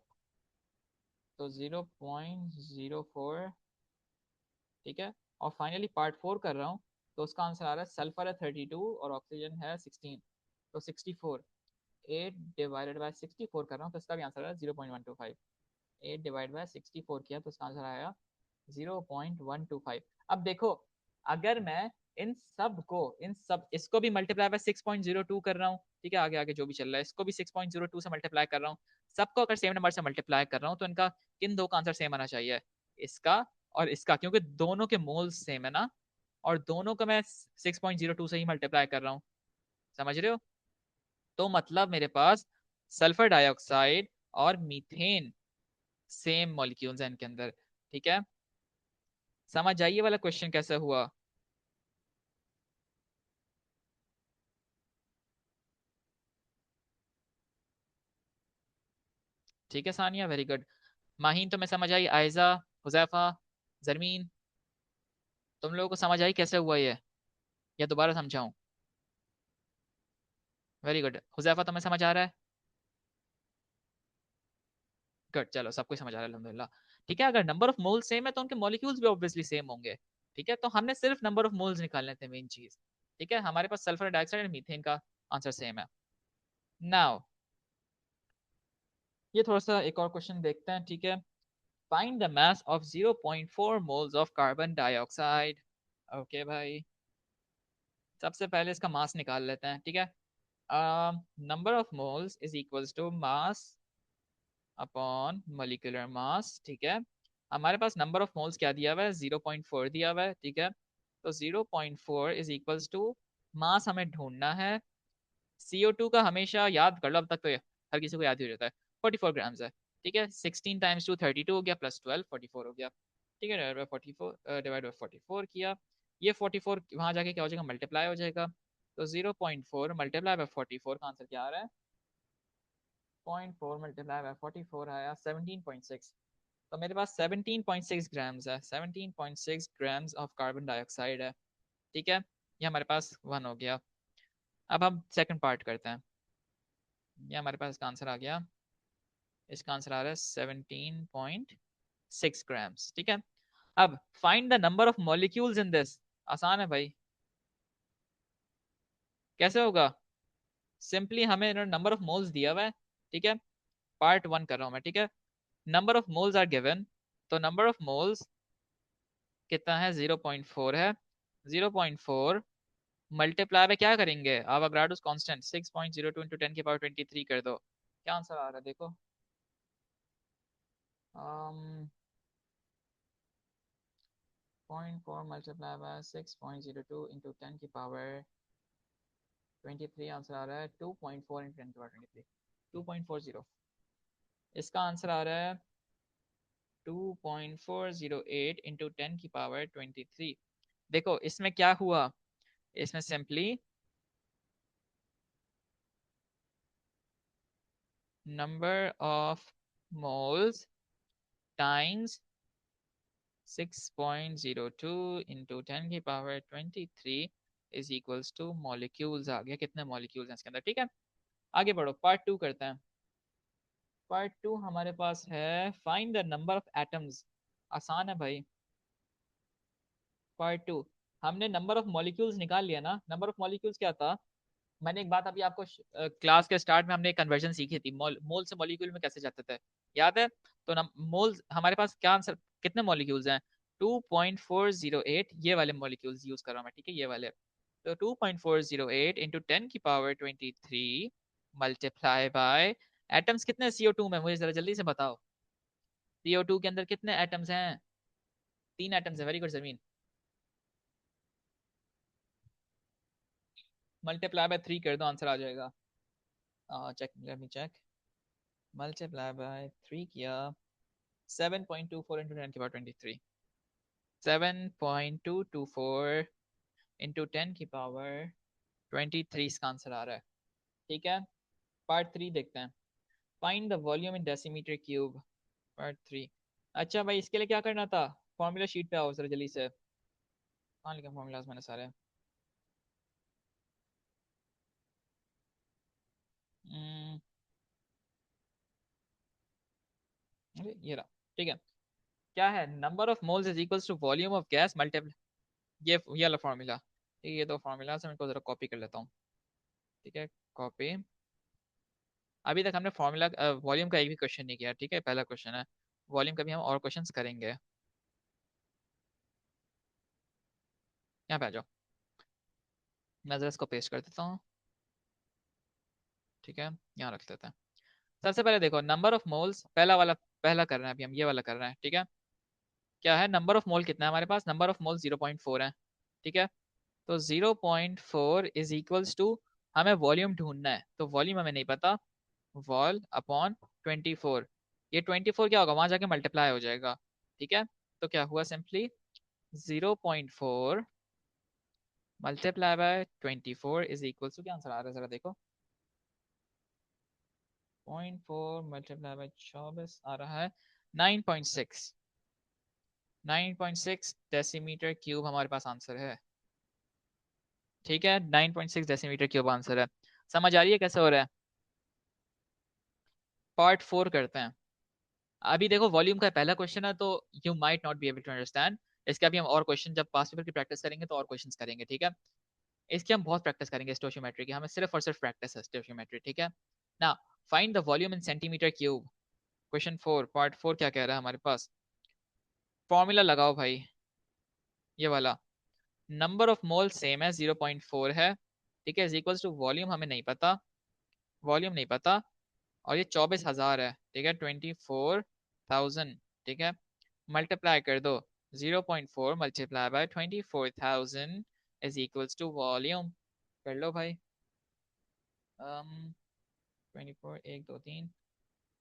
Speaker 1: तो 0.04। ठीक है और फाइनली पार्ट फोर कर रहा हूँ, तो उसका आंसर आ रहा है सल्फर है 32 और ऑक्सीजन है 16, तो 64। 8 डिवाइडेड बाय 64 कर रहा हूँ, तो इसका भी आंसर है 0.125। 8 डिवाइड बाय 64 किया तो इसका आंसर आया 0.125। अब देखो अगर मैं इन सब इसको भी मल्टीप्लाई बाय 6.02 कर रहा हूँ, ठीक है आगे आगे जो भी चल रहा है इसको भी 6.02 से मल्टीप्लाई कर रहा हूँ, सबको अगर सेम नंबर से मल्टीप्लाई कर रहा हूँ, तो इनका किन दो का आंसर सेम आना चाहिए? इसका और इसका, क्योंकि दोनों के मोल्स सेम है ना, और दोनों का मैं 6.02 से ही मल्टीप्लाई कर रहा हूँ। समझ रहे हो? तो मतलब मेरे पास सल्फर डाइऑक्साइड और मीथेन सेम मॉलिक्यूल्स हैं इनके अंदर। ठीक है समझ आइए वाला क्वेश्चन कैसे हुआ? ठीक है सानिया, वेरी गुड। माहीन तुम्हें समझ आई? आयजा, हुजैफा, जरमीन, तुम लोगों को समझ आई कैसे हुआ ये, या दोबारा समझाऊं? Very good. हुजैफा तुम्हें समझ आ रहा है? गुड, चलो सबको समझ आ रहा है अल्हम्दुलिल्लाह। ठीक है अगर नंबर ऑफ मोल्स सेम है तो उनके मॉलिक्यूल्स भी ऑब्वियसली सेम होंगे। ठीक है तो हमने सिर्फ नंबर ऑफ मोल्स निकालने थे मेन चीज। ठीक है हमारे पास सल्फर डाइऑक्साइड और मीथेन का आंसर सेम है। नाउ ये थोड़ा सा एक और क्वेश्चन देखते हैं। ठीक है find the mass of 0.4 moles of carbon dioxide. Okay भाई, सबसे पहले इसका मास निकाल लेते हैं। ठीक है number of moles is equals to mass upon molecular mass. ठीक है हमारे पास नंबर ऑफ मोल्स क्या दिया हुआ है? 0.4 दिया हुआ है। ठीक है तो 0.4 इज इक्वल्स टू मास हमें ढूंढना है। CO2 का हमेशा याद कर लो, अब तक तो हर किसी को याद ही हो जाता है, 44 ग्राम्स है। ठीक है 16 टाइम्स 2 32 हो गया, प्लस 12 44 हो गया। ठीक है डिवाइड बाई 44, डिवाइड बाई 44 किया, ये 44 वहां जाके क्या हो जाएगा? मल्टीप्लाई हो जाएगा। तो 0.4 मल्टीप्लाई बाई 44 का आंसर क्या आ रहा है? 0.4 मल्टीप्लाई बाई 44 आया 17.6। तो मेरे पास 17.6 ग्राम्स है, 17.6 ग्राम्स ऑफ कार्बन डाइऑक्साइड है। ठीक है ये हमारे पास वन हो गया। अब हम सेकंड पार्ट करते हैं। ये हमारे पास इसका आंसर आ गया, इसका आंसर आ रहा है 17.6 ग्राम्स। ठीक है अब find the number of molecules in this. आसान है भाई, कैसे होगा? सिंपली हमें नंबर ऑफ मोल्स दिया हुआ है। ठीक है पार्ट वन कर रहा हूं मैं। ठीक है number of moles are given, तो नंबर ऑफ मोल्स कितना है? 0.4 है। 0.4 मल्टीप्लाई में क्या करेंगे? आवागाड्रोस कांस्टेंट 6.02 इंटू 10 की पावर 23 कर दो, क्या आंसर आ रहा है देखो। 0.4 मल्टीप्लाई बाय 6.02 इंटू 10 की पावर 23 आंसर आ रहा है 2.4 इंटू 10 की पावर 23, 2.40। इसका आंसर आ रहा है 2.408 इंटू 10 की पावर 23। देखो इसमें क्या हुआ, इसमें simply number of moles times 6.02 into 10 की power 23 is equals to molecules. आ गया कितने मॉलिक्यूल्स हैं इसके अंदर। ठीक है आगे बढ़ो, पार्ट टू करते हैं। पार्ट टू हमारे पास है find the number of atoms. आसान है भाई। पार्ट टू हमने नंबर ऑफ मॉलिक्यूल्स निकाल लिया ना। नंबर ऑफ मॉलिक्यूल्स क्या था? मैंने एक बात अभी आपको क्लास के स्टार्ट में हमने एक कन्वर्जन सीखी थी, मोल से मॉलिक्यूल में कैसे जाते थे, याद है? तो मोल्स हमारे पास क्या आंसर, कितने मॉलिक्यूल्स हैं? 2.408, ये वाले मॉलिक्यूल्स यूज कर रहा हूँ मैं, ठीक है, ये वाले। तो 2.408 इंटू 10 की पावर 23 मल्टीप्लाई बाय, एटम्स कितने CO2 में, मुझे जरा जल्दी से बताओ। CO2 के अंदर कितने एटम्स हैं? 3 एटम्स है, very good Zameen. Multiply by 3 कर दो, आंसर आ जाएगा। Check, let me check. Multiply by 3 किया, 7.24 इंटू 10 की पावर 23, 7.224 इंटू 10 की पावर 23 इसका आंसर आ रहा है। ठीक है, पार्ट 3 देखते हैं। Find the volume in decimetre cube, part 3। अच्छा भाई, इसके लिए क्या करना था? फॉर्मूला शीट पे आओ सर जल्दी से। कहाँ लिखे फॉर्मूलाज मैंने सारे? हम्म, अरे ये रहा। ठीक है, क्या है? Number of moles is equals to volume of gas multiply, ये वाला फॉर्मूला। ठीक है, ये दो फॉर्मूला से मैं इनको जरा कॉपी कर लेता हूँ। ठीक है, कॉपी। अभी तक हमने फॉर्मूला वॉल्यूम का एक भी क्वेश्चन नहीं किया, ठीक है, पहला क्वेश्चन है। वॉल्यूम का भी हम और क्वेश्चंस करेंगे। यहाँ पे आ जाओ, मैं जरा इसको पेस्ट कर देता हूँ। ठीक है, यहाँ रख देते हैं। सबसे पहले देखो, नंबर ऑफ मोल्स, पहला वाला पहला कर रहे हैं अभी हम, ये वाला कर रहे हैं। ठीक है, क्या है? नंबर ऑफ मोल कितना है हमारे पास? नंबर ऑफ मोल 0.4 है। ठीक है, तो 0.4 इज इक्वल्स टू, हमें वॉल्यूम ढूंढना है, तो वॉल्यूम हमें नहीं पता। वॉल अपॉन 24, ये 24 क्या होगा, वहां जाके मल्टीप्लाई हो जाएगा। ठीक है, तो क्या हुआ? Simply 0.4 multiply by 24 is equals to, क्या आंसर आ रहा है जरा देखो। 0.4 मल्टीप्लाई बाय 24 आ रहा है 9.6, 9.6 डेसीमीटर क्यूब हमारे पास आंसर है। ठीक है, 9.6 डेसीमीटर क्यूब आंसर है। समझ आ रही है कैसे हो रहा है? पार्ट 4 करते हैं। अभी देखो, वॉल्यूम का पहला क्वेश्चन है, तो you might not be able to understand. इसके अभी हम और क्वेश्चन, जब पास्ट पेपर की प्रैक्टिस करेंगे तो और क्वेश्चंस करेंगे। ठीक है, इसकी हम बहुत प्रैक्टिस करेंगे स्टोशियोमेट्री की, हमें सिर्फ और सिर्फ प्रैक्टिस है स्टोशियोमेट्री। ठीक है ना, find the volume in centimetre cube. Question 4, part 4 क्या कह रहा है हमारे पास? फॉर्मूला लगाओ भाई, ये वाला। नंबर ऑफ मोल सेम है, 0.4 है। ठीक है, इज इक्वल्स टू वॉल्यूम हमें नहीं पता, वॉल्यूम नहीं पता, और ये 24,000 है। ठीक है, 24,000। ठीक है, मल्टीप्लाई कर दो, 0.4 multiply by 24,000 is equals to volume. कर लो भाई। 24, 1 2 3,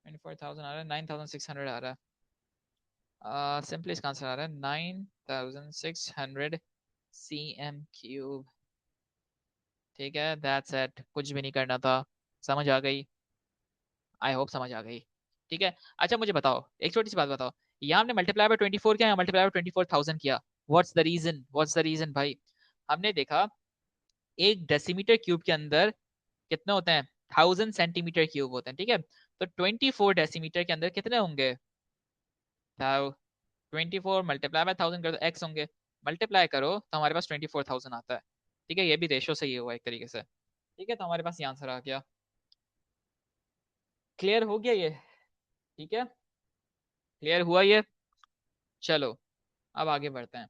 Speaker 1: 24,000 आ रहा है, 9,600 आ रहा है। सिंपली इसका आंसर आ रहा है 9,600 cm3। ठीक है, दैट्स इट, कुछ भी नहीं करना था। समझ आ गई? आई होप समझ आ गई। ठीक है, अच्छा मुझे बताओ, एक छोटी सी बात बताओ। यहाँ हमने मल्टीप्लाई बाय 24 किया या मल्टीप्लाई बाय 24,000 किया? What's the reason, what's the reason भाई? हमने देखा, एक डेसीमीटर क्यूब के अंदर कितने होते हैं? 1000 सेंटीमीटर क्यूब होते हैं। ठीक है, तो 24 डेसीमीटर के अंदर कितने होंगे? 24 मल्टीप्लाई बाय 1000 करो तो एक्स होंगे, मल्टीप्लाई करो तो हमारे पास 24,000 आता है। ठीक है, ये भी रेशो से ही हुआ एक तरीके से। ठीक है, तो हमारे पास ये आंसर आ गया। क्लियर हो गया ये? ठीक है, क्लियर हुआ ये? चलो, अब आगे बढ़ते हैं।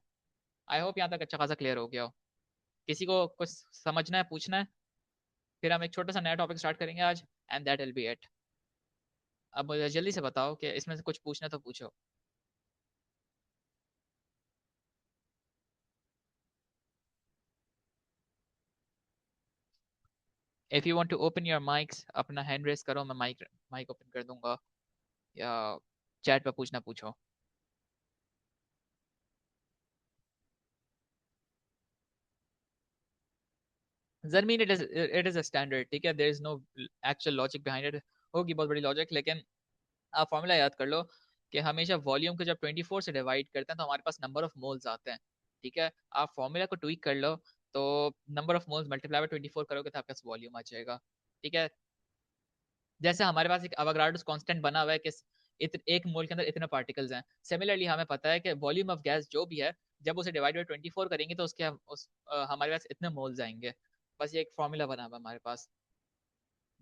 Speaker 1: आई होप यहाँ तक अच्छा खासा क्लियर हो गया हो। किसी को कुछ समझना है, पूछना है? फिर हम एक छोटा सा नया टॉपिक स्टार्ट करेंगे आज, and that will be it. अब मुझे जल्दी से बताओ कि इसमें से कुछ पूछना है तो पूछो। If you want to open your mics, अपना हैंड रेस करो, मैं माइक माइक ओपन कर दूंगा, या चैट पे पूछना पूछो। Zarmeen, it is a standard. ठीक है, there is no actual logic behind it. होगी बहुत बड़ी लॉजिक, लेकिन आप फॉर्मूला याद कर लो कि हमेशा वॉल्यूम को जब 24 से डिवाइड करते हैं तो हमारे पास नंबर ऑफ मोल्स आते हैं। ठीक है, आप फॉर्मूला को ट्वीक कर लो, तो number of moles multiply by 24 करोगे तो आपके पास वॉल्यूम आ जाएगा। ठीक है, जैसे हमारे पास एक अवोगाड्रोस कांस्टेंट बना हुआ है कि एक मोल के अंदर इतने पार्टिकल्स हैं, सिमिलरली हमें पता है कि वॉल्यूम ऑफ गैस जो भी है जब उसे डिवाइड बाई 24 करेंगे तो हमारे पास इतने मोल्स आएंगे। बस ये एक फॉर्मूला बना हुआ है हमारे पास,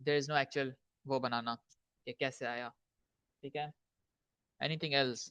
Speaker 1: देयर इज नो एक्चुअल वो बनाना कि कैसे आया। ठीक है, एनीथिंग एल्स?